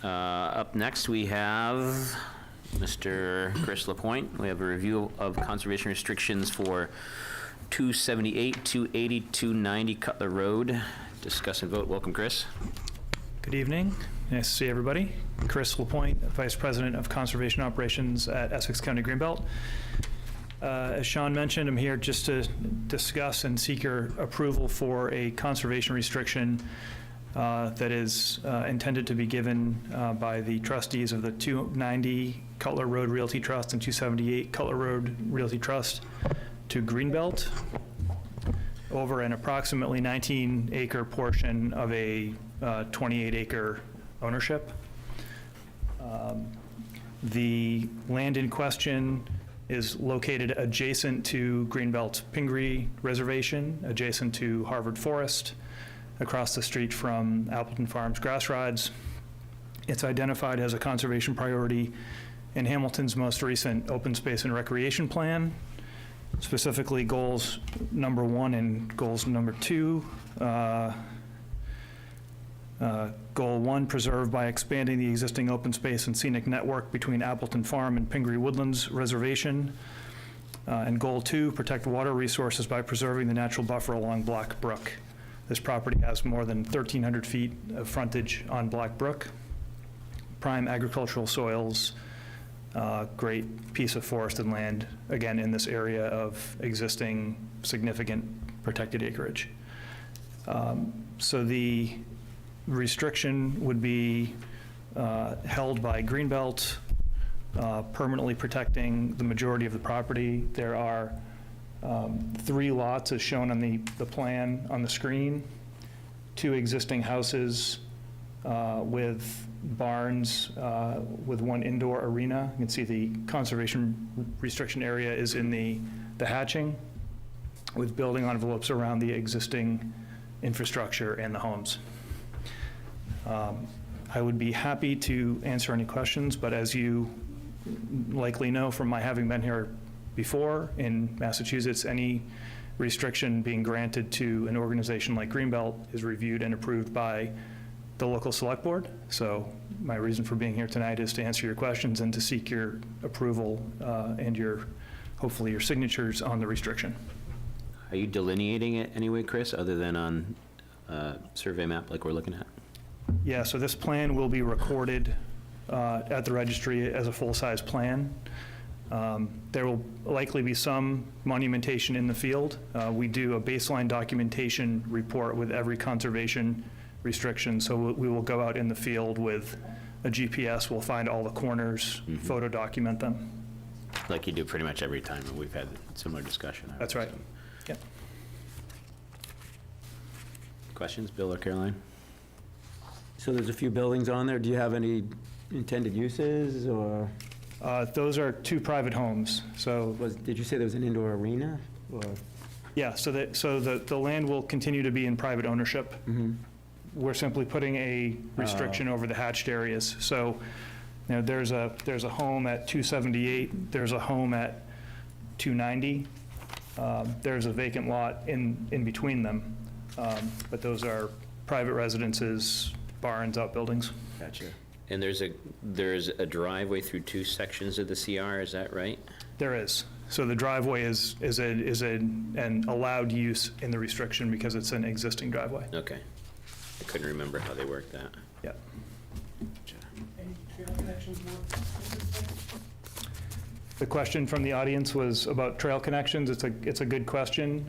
Up next, we have Mr. Chris Lapointe. We have a review of conservation restrictions for 278, 280, 290 Cutler Road. Discuss and vote. Welcome, Chris. Good evening. Nice to see everybody. Chris Lapointe, Vice President of Conservation Operations at Essex County Greenbelt. As Sean mentioned, I'm here just to discuss and seek your approval for a conservation restriction that is intended to be given by the trustees of the 290 Cutler Road Realty Trust and 278 Cutler Road Realty Trust to Greenbelt over an approximately 19-acre portion of a 28-acre ownership. The land in question is located adjacent to Greenbelt Pingree Reservation, adjacent to Harvard Forest, across the street from Appleton Farms Grass Rides. It's identified as a conservation priority in Hamilton's most recent open space and recreation plan, specifically goals number 1 and goals number 2. Goal 1, preserve by expanding the existing open space and scenic network between Appleton Farm and Pingree Woodlands Reservation. And Goal 2, protect water resources by preserving the natural buffer along Black Brook. This property has more than 1,300 feet of frontage on Black Brook. Prime agricultural soils, great piece of forested land, again, in this area of existing significant protected acreage. So the restriction would be held by Greenbelt, permanently protecting the majority of the property. There are 3 lots as shown on the plan on the screen, 2 existing houses with barns with 1 indoor arena. You can see the conservation restriction area is in the hatching with building envelopes around the existing infrastructure and the homes. I would be happy to answer any questions, but as you likely know from my having been here before in Massachusetts, any restriction being granted to an organization like Greenbelt is reviewed and approved by the local select board. So my reason for being here tonight is to answer your questions and to seek your approval and hopefully your signatures on the restriction. Are you delineating it anyway, Chris, other than on survey map like we're looking at? Yeah, so this plan will be recorded at the registry as a full-size plan. There will likely be some monumentation in the field. We do a baseline documentation report with every conservation restriction, so we will go out in the field with a GPS. We'll find all the corners, photo document them. Like you do pretty much every time, and we've had similar discussion. That's right. Yep. Questions, Bill or Caroline? So there's a few buildings on there. Do you have any intended uses, or Those are 2 private homes. So did you say there was an indoor arena? Or? yeah, so the land will continue to be in private ownership. We're simply putting a restriction over the hatched areas. So, you know, there's a home at 278, there's a home at 290. There's a vacant lot in between them. But those are private residences, barns, outbuildings. Gotcha. And there's a driveway through 2 sections of the CR, is that right? There is. So the driveway is an allowed use in the restriction because it's an existing driveway. Okay. I couldn't remember how they worked that. Yep. The question from the audience was about trail connections. It's a good question.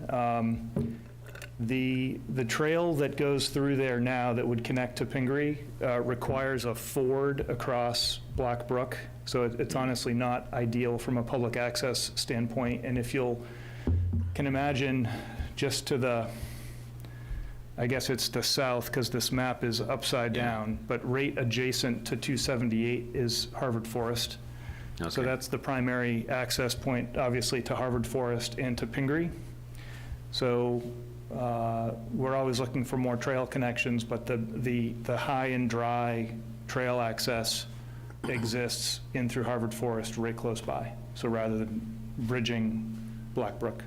The trail that goes through there now that would connect to Pingree requires a ford across Black Brook. So it's honestly not ideal from a public access standpoint. And if you can imagine just to the, I guess it's the south because this map is upside down, but right adjacent to 278 is Harvard Forest. Okay. So that's the primary access point, obviously, to Harvard Forest and to Pingree. So we're always looking for more trail connections, but the high and dry trail access exists in through Harvard Forest right close by. So rather than bridging Black Brook.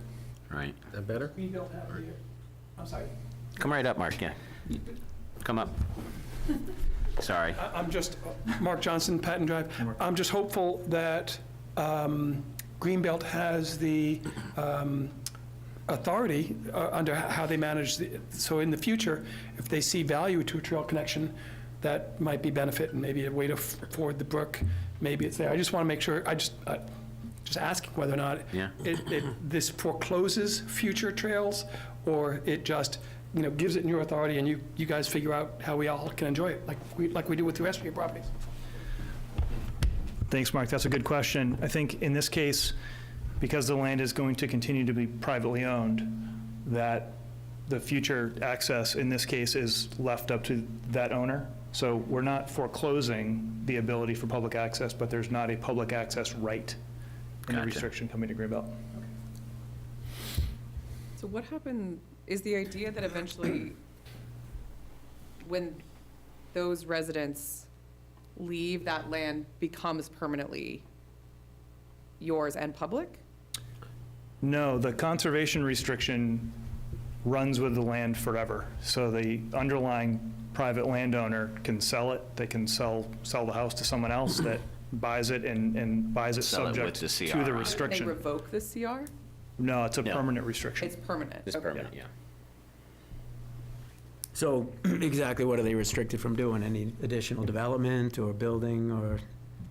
Right. Is that better? I'm sorry. Come right up, Mark, yeah. Come up. sorry. I'm just, Mark Johnson, Patton Drive. I'm just hopeful that Greenbelt has the authority under how they manage, so in the future, if they see value to a trail connection, that might be benefit and maybe a way to ford the brook, maybe it's there. I just want to make sure, just asking whether or not Yeah. this forecloses future trails, or it just, gives it in your authority and you guys figure out how we all can enjoy it, like we do with the rest of your properties. Thanks, Mark. That's a good question. I think in this case, because the land is going to continue to be privately owned, that the future access in this case is left up to that owner. So we're not foreclosing the ability for public access, but there's not a public access right in the Gotcha. restriction coming to Greenbelt. So what happened, is the idea that eventually, when those residents leave, that land becomes permanently yours and public? No, the conservation restriction runs with the land forever. So the underlying private landowner can sell it, they can sell the house to someone else that buys it and buys it Sell it with subject the to CR on the it. They restriction. revoke the CR? No, it's a No. permanent restriction. It's permanent? It's Okay. permanent, yeah. So exactly what are they restricted from doing? Any additional development or building or?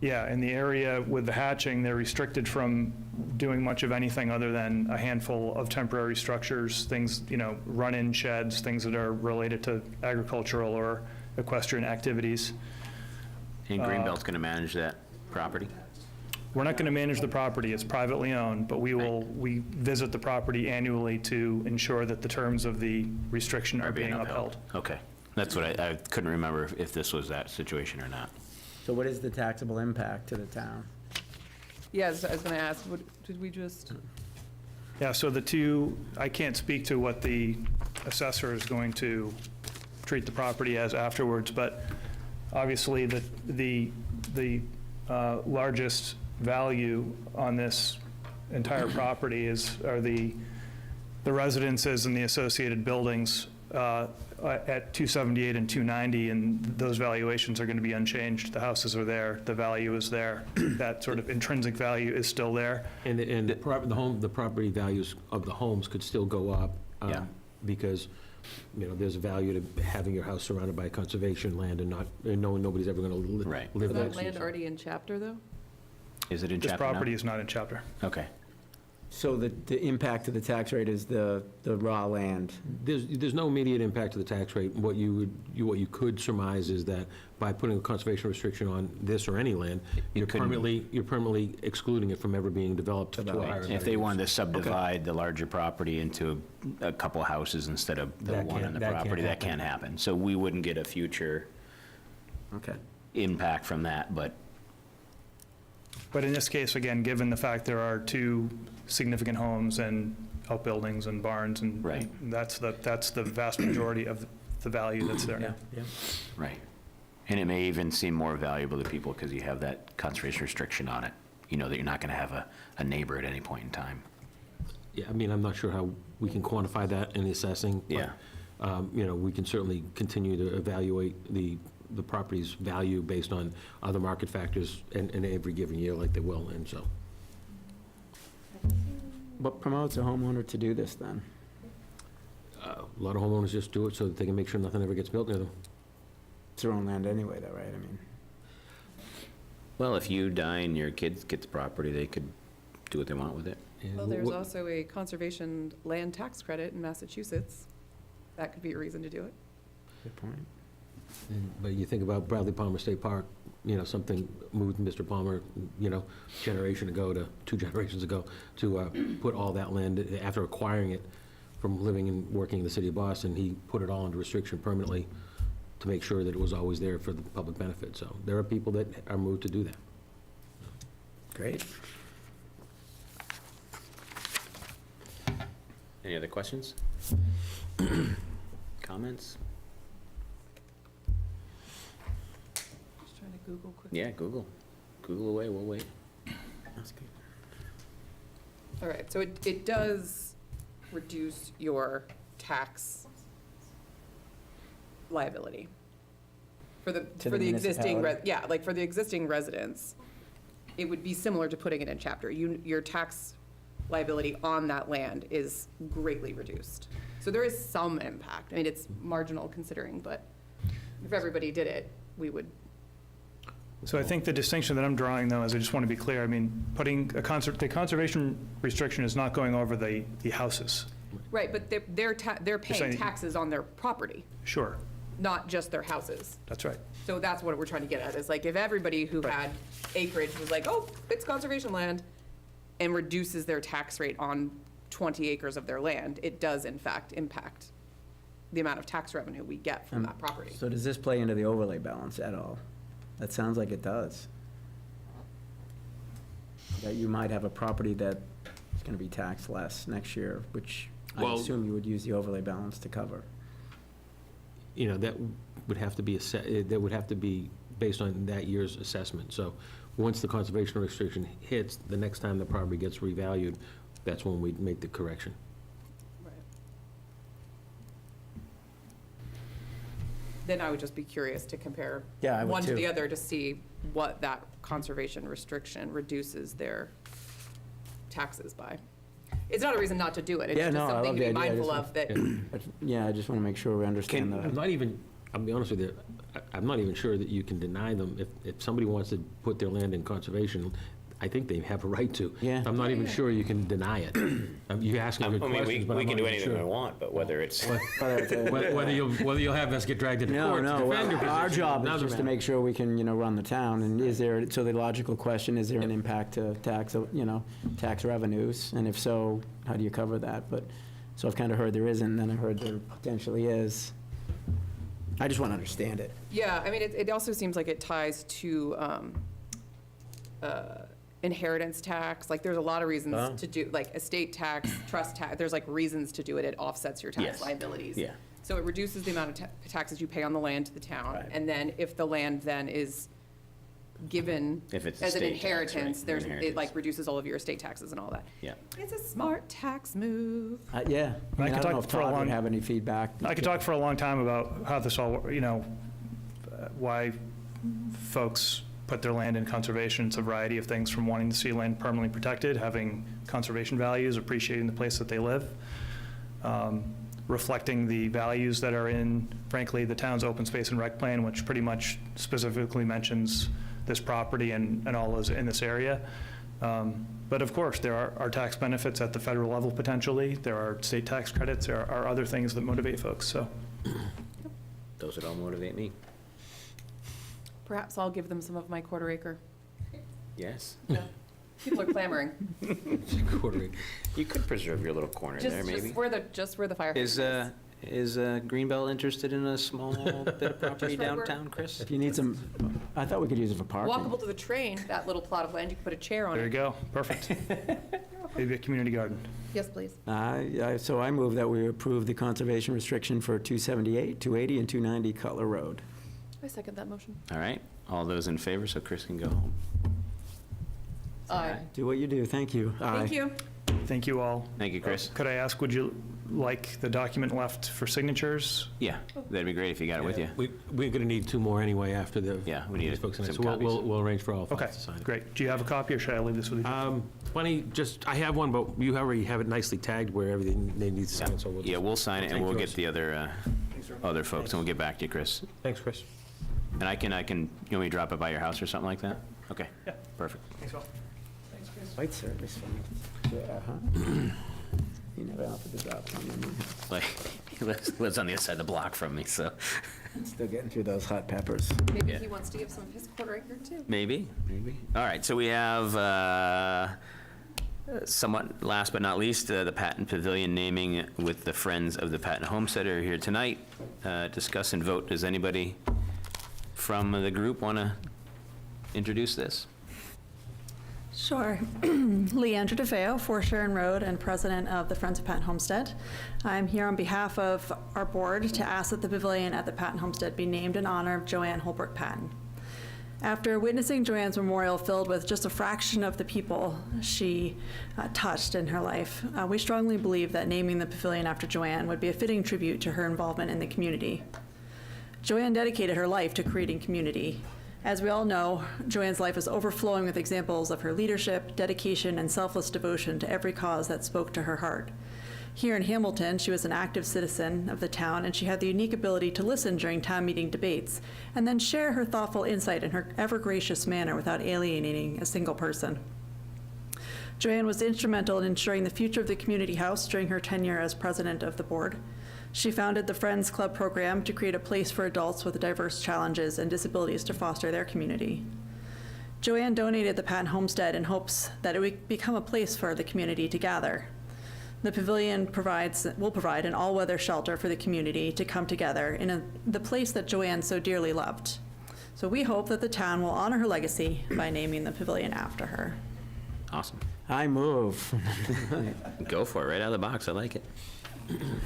Yeah, in the area with the hatching, they're restricted from doing much of anything other than a handful of temporary structures, things, run-in sheds, things that are related to agricultural or equestrian activities. And Greenbelt's going to manage that property? We're not going to manage the property, it's privately owned, but we visit the property annually to ensure that the terms of the restriction are being upheld. Okay. That's what I couldn't remember if this was that situation or not. So what is the taxable impact to the town? Yes, I was going to ask, did we just, Yeah, so I can't speak to what the assessor is going to treat the property as afterwards, but obviously the largest value on this entire property are the residences and the associated buildings at 278 and 290, and those valuations are going to be unchanged. The houses are there, the value is there, that sort of intrinsic value is still there. And the property values of the homes could still go up. Yeah. Because, there's a value to having your house surrounded by conservation land and knowing nobody's ever going to Right. live is there. that land already in chapter, though? Is it in This chapter now? property is not in chapter. Okay. So the impact to the tax rate is the raw land? There's no immediate impact to the tax rate. What you could surmise is that by putting a conservation restriction on this or any land, you're couldn't- permanently excluding it from ever being developed to a higher. If they wanted to subdivide the larger property into a couple houses instead of the That one can't- on the that can't property, that happen. can't happen. So we wouldn't get a future Okay. impact from that, but But in this case, again, given the fact there are two significant homes and outbuildings and barns, and Right. that's the vast majority of the value that's there now. Yeah. right. And it may even seem more valuable to people because you have that conservation restriction on it. You know that you're not going to have a neighbor at any point in time. Yeah, I'm not sure how we can quantify that in the assessing. but, Yeah. We can certainly continue to evaluate the property's value based on other market factors in every given year like they will, and so. What promotes a homeowner to do this then? A lot of homeowners just do it so that they can make sure nothing ever gets built near them. It's their own land anyway, though, right? I mean, Well, if you die and your kids get the property, they could do what they want with it. And Well, there's what- also a conservation land tax credit in Massachusetts. That could be a reason to do it. good point. But you think about Bradley Palmer State Park, something moved Mr. Palmer, generation ago to 2 generations ago, to put all that land, after acquiring it from living and working in the city of Boston, he put it all under restriction permanently to make sure that it was always there for the public benefit. So there are people that are moved to do that. Great. Any other questions? Comments? Just trying to Google quickly. Yeah, Google. Google away, we'll wait. That's good. All right, so it does reduce your tax liability. For the, To for the the existing, municipality. yeah, like for the existing residents, it would be similar to putting it in chapter. Your tax liability on that land is greatly reduced. So there is some impact. I mean, it's marginal considering, but if everybody did it, we would. So I think the distinction that I'm drawing, though, is I just want to be clear, I mean, putting the conservation restriction is not going over the houses. Right, but they're paying saying- taxes on their property, Sure, not just their houses. that's right. So that's what we're trying to get at, is like if everybody who had acreage was like, oh, it's conservation land, and reduces their tax rate on 20 acres of their land, it does in fact impact the amount of tax revenue we get from that property. So does this play into the overlay balance at all? That sounds like it does. That you might have a property that is going to be taxed less next year, which I Well- assume you would use the overlay balance to cover. You know, that would have to be, that would have to be based on that year's assessment. So once the conservation restriction hits, the next time the property gets revalued, that's when we make the correction. Then I would just be curious to compare Yeah, I would one to too. the other to see what that conservation restriction reduces their taxes by. It's not a reason not to do it, it's Yeah, just no, I something love to the be idea. I mindful just of that. But, yeah, I just want to make sure we understand I'm the, not even, I'll be honest with you, I'm not even sure that you can deny them. If somebody wants to put their land in conservation, I think they have a right to. Yeah. I'm not even sure you can deny it. You're asking good questions, but we I'm can not do even anything we sure. want, but whether it's, Whether you'll have us get dragged into no, court to no, defend your position. our job is another just to matter. make sure we can, run the town, and is there, so the logical question, is there an impact to tax, tax revenues? And if so, how do you cover that? But, so I've kind of heard there isn't, then I heard there potentially is. I just want to understand it. Yeah, I mean, it also seems like it ties to inheritance tax, like there's a lot of reasons to do, like estate tax, trust tax, there's like reasons to do it, it offsets your tax Yes. liabilities. Yeah. So it reduces the amount of taxes you pay on the land to the town, Right. and then if the land then is given If it's as an estate tax, right, inheritance, it inheritance. like reduces all of your estate taxes and all that. yeah. It's a smart tax move. Yeah. I could I don't know talk if for a Todd long- would have any feedback. I could talk for a long time about how this all, why folks put their land in conservation. It's a variety of things, from wanting to see land permanently protected, having conservation values, appreciating the place that they live, reflecting the values that are in, frankly, the town's open space and rec plan, which pretty much specifically mentions this property and all those in this area. But of course, there are tax benefits at the federal level potentially. There are state tax credits. There are other things that motivate folks, so. Those would all motivate me. Perhaps I'll give them some of my quarter acre. Yes. People are clamoring. Quarter acre. You could preserve your little corner there, maybe. Just where the fire. Is, hydrant Greenbelt interested in a small bit of property Just right where- downtown, Chris? If you need some, I thought we could use it for parking. Walkable to the train, that little plot of land, you could put a chair on There you it. go, perfect. Maybe a community garden. Yes, please. So I move that we approve the conservation restriction for 278, 280, and 290 Cutler Road. I second that motion. All right, all those in favor, so Chris can go home. Aye. Do what you do, thank you. Thank Aye. you. Thank you all. Thank you, Chris. Could I ask, would you like the document left for signatures? Yeah, that'd be great if you got it with you. We're going to need two more anyway after the. Yeah, we need these folks tonight. some So copies. we'll arrange for all Okay, five to sign it. great. Do you have a copy, or should I leave this with you? Funny, I have one, but you already have it nicely tagged where everything they need to sign, so we'll. Yeah, we'll sign it and Thank we'll you. get the other folks, and we'll get back to you, Chris. Thanks, Chris. And you want me to drop it by your house or something like that? Okay. Yeah. Perfect. Thanks, all. White service fund. Yeah, huh? You never offered to drop some on me. Like, he lives on the other side of the block from me, so Still getting through those hot peppers. Maybe Yeah. he wants to give some of his quarter acre too. maybe. All right, so we have, somewhat last but not least, the Patton Pavilion naming with the Friends of the Patton Homestead are here tonight. Discuss and vote. Does anybody from the group want to introduce this? Sure. Leandra DeFeo, 4 Sharon Road, and president of the Friends of Patton Homestead. I'm here on behalf of our board to ask that the pavilion at the Patton Homestead be named in honor of Joanne Holbrook Patton. After witnessing Joanne's memorial filled with just a fraction of the people she touched in her life, we strongly believe that naming the pavilion after Joanne would be a fitting tribute to her involvement in the community. Joanne dedicated her life to creating community. As we all know, Joanne's life is overflowing with examples of her leadership, dedication, and selfless devotion to every cause that spoke to her heart. Here in Hamilton, she was an active citizen of the town, and she had the unique ability to listen during town meeting debates and then share her thoughtful insight in her ever-gracious manner without alienating a single person. Joanne was instrumental in ensuring the future of the community house during her tenure as president of the board. She founded the Friends Club program to create a place for adults with diverse challenges and disabilities to foster their community. Joanne donated the Patton Homestead in hopes that it would become a place for the community to gather. The pavilion will provide an all-weather shelter for the community to come together in the place that Joanne so dearly loved. So we hope that the town will honor her legacy by naming the pavilion after her. Awesome. I move. Go for it, right out of the box, I like it.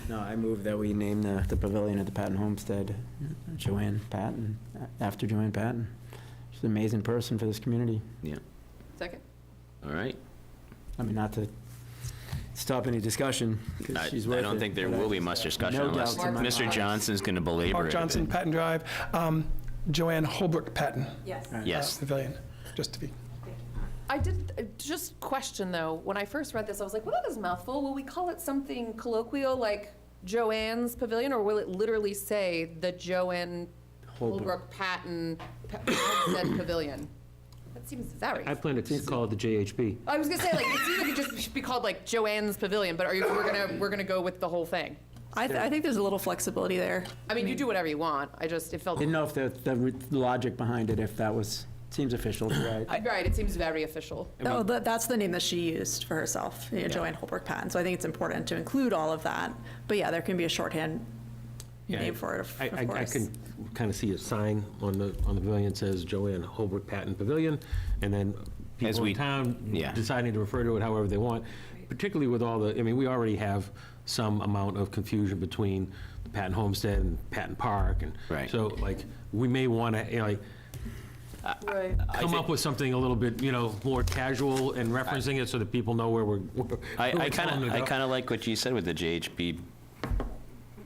No, I move that we name the pavilion at the Patton Homestead Joanne Patton, after Joanne Patton. She's an amazing person for this community. Yeah, Second. all right. I mean, not to stop any discussion, because she's worth I it. don't think there but will be much discussion No unless doubts in my Mr. mind. Johnson's going to belabor Mark it. Johnson, Patton Drive, Joanne Holbrook Patton Yes. Yes. Pavilion, just to be. I did, just question though, when I first read this, I was like, well, that is a mouthful. Will we call it something colloquial like Joanne's Pavilion, or will it literally say the Joanne Holbrook Patton Homestead Pavilion? That seems very. I plan to call it the JHP. I was gonna say, like, it seems like it just should be called like Joanne's Pavilion, but we're gonna go with the whole thing. I think there's a little flexibility there. I mean, you do whatever you want. It felt. Didn't know if the logic behind it, if that was, seems official, right? Right, it seems very official. No, that's the name that she used for herself, Joanne Holbrook Patton. So I think it's important to include all of that. But yeah, there can be a shorthand name for it, of I course. can kind of see a sign on the pavilion that says Joanne Holbrook Patton Pavilion, and then people we- in town yeah. deciding to refer to it however they want, particularly with all the, I mean, we already have some amount of confusion between the Patton Homestead and Patton Park, and Right. so, like, we may want to, like, Right. come up with something a little bit, more casual and referencing it so that people know where we're I telling them to go. kind of like what you said with the JHP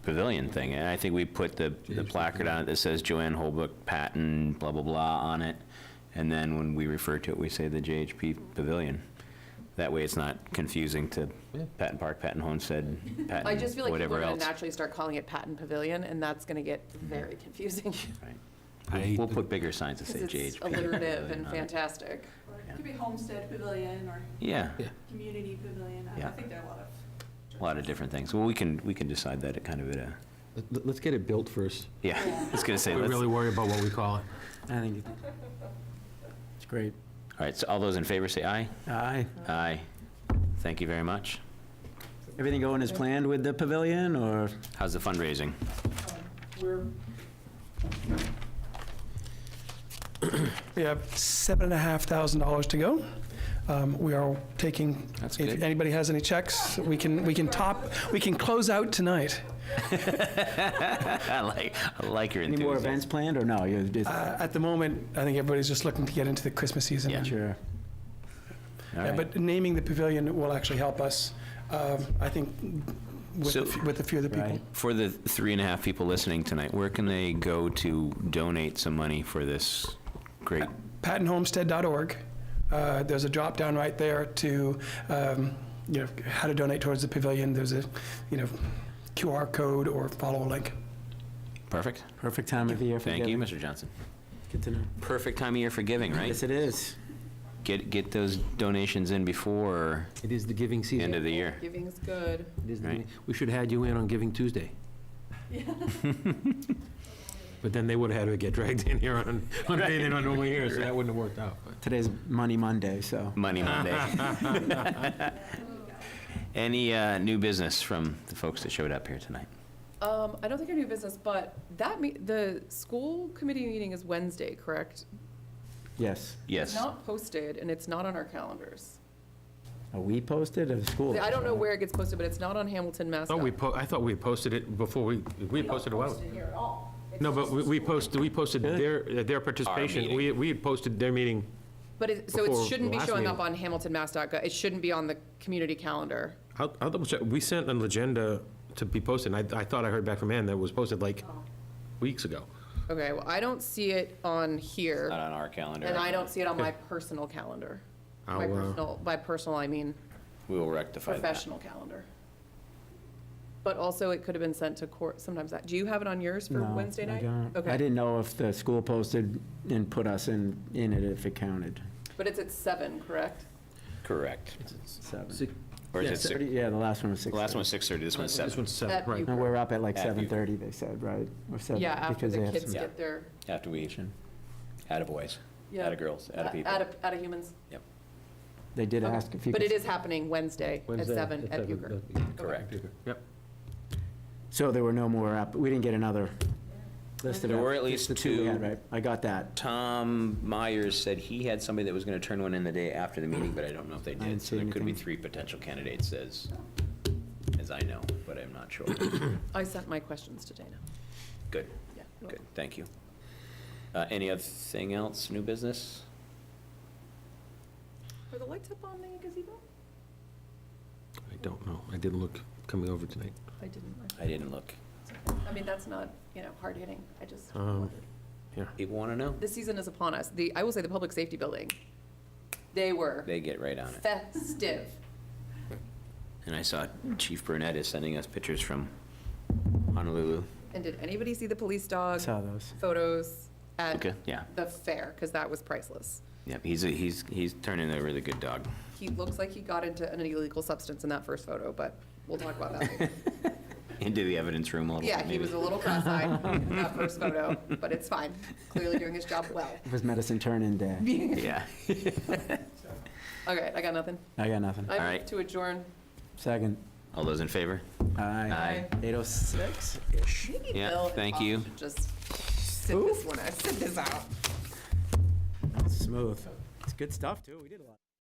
Pavilion thing, and I think we put the placard on it that says Joanne Holbrook Patton, blah, blah, blah, on it, and then when we refer to it, we say the JHP Pavilion. That way it's not confusing to Patton Park, Patton Homestead, Patton, I just feel like people whatever are gonna else. naturally start calling it Patton Pavilion, and that's gonna get very confusing. We'll put bigger signs that say Because it's JHP. alliterative and fantastic. It could be Homestead Pavilion or Yeah, Community Pavilion. Yeah. I think there are a lot of different things. Well, we can decide that at kind of at a, Let's get it built first. yeah, I was gonna say, We let's, really worry about what we call it. I think it's great. all right, so all those in favor say aye. Aye. Aye. Thank you very much. Everything going as planned with the pavilion, or? How's the fundraising? We have $7,500 to go. We are taking, That's if good. anybody has any checks, we can close out tonight. I like your Any more enthusiasm. events planned, or no? You're just, At the moment, I think everybody's just looking to get into the Christmas season. Yeah. sure. All Yeah, right. but naming the pavilion will actually help us, I think, So- with a few of the people. Right. For the 3.5 people listening tonight, where can they go to donate some money for this great? PattonHomestead.org. There's a drop down right there to, how to donate towards the pavilion. There's a, QR code or follow a link. Perfect. Perfect time of year for Thank you, giving. Mr. Johnson. Good to know. Perfect time of year for giving, right? Yes, it is. Get those donations in before It is the giving the season. end of the year. Giving's good. It is the Right. giving- We should have had you in on Giving Tuesday. But then they would have had to get dragged in here on a day they're not normally here, so that wouldn't have worked out. but- Today's Money Monday, so. Money Monday. Any new business from the folks that showed up here tonight? I don't think I do business, but the school committee meeting is Wednesday, correct? Yes. Yes. It's not posted, and it's not on our calendars. Are we posted or the school? I don't know where it gets posted, but it's not on Hamilton Mass. I thought we posted it before we had posted a while. No, but we posted their participation. meeting. We had posted their meeting. But so it Before shouldn't the be last showing up meeting. on hamiltonmass.gov. It shouldn't be on the community calendar. I'll double check. We sent an agenda to be posted, and I thought I heard back from Ann that it was posted like weeks ago. Okay, well, I don't see it on here, Not on our calendar. and I don't see it on my personal calendar. By personal, I mean We will rectify that. professional calendar. But also, it could have been sent to court, sometimes that, do you have it on yours for No, Wednesday I night? don't. Okay. I didn't know if the school posted and put us in it if it counted. But it's at 7, correct? Correct. 7. Or is it six? Yeah, the last one was 6. The last one was 6:30, this one's 7. This one's 7, At right. And we're up at like At 7:30, they said, right? Or 7, Yeah, after because the they have kids some- get their, After we, atta boys, yeah. atta girls, atta people. Atta humans. They did Okay. ask if you But could. it is happening Wednesday at Wednesday 7 at Bucher. Correct. Yep. So there were no more, we didn't get another list of. There were at just least the two we had, two. right? I got that. Tom Myers said he had somebody that was going to turn one in the day after the meeting, but I don't know if they didn't did. So see there could be anything. 3 potential candidates as I know, but I'm not sure. I sent my questions to Dana. Good, Yeah. good, thank you. Any other thing else, new business? Are the lights up on the gazebo? I don't know. I didn't look coming over tonight. I didn't. I didn't look. I mean, that's not, hard hitting. I just, People want to know? the season is upon us. I will say the public safety building, they were They get right on it. festive. And I saw Chief Burnett is sending us pictures from Honolulu. And did anybody see the police dog Saw those. photos at Okay, yeah. the fair? Because that was priceless. Yep, he's turning a really good dog. He looks like he got into an illegal substance in that first photo, but we'll talk about that later. Into the evidence room a little bit, Yeah, he maybe. was a little cross-eyed in that first photo, but it's fine. Clearly doing his job well. It was medicine turn-in day. Yeah. Okay, I got nothing. I got nothing. I right. move to adjourn. Second. All those in favor? Aye. 8:06-ish. Maybe Yeah, Bill thank Hoff you. should just sit this one out, sit this out. Smooth. It's good stuff, too. We did a lot.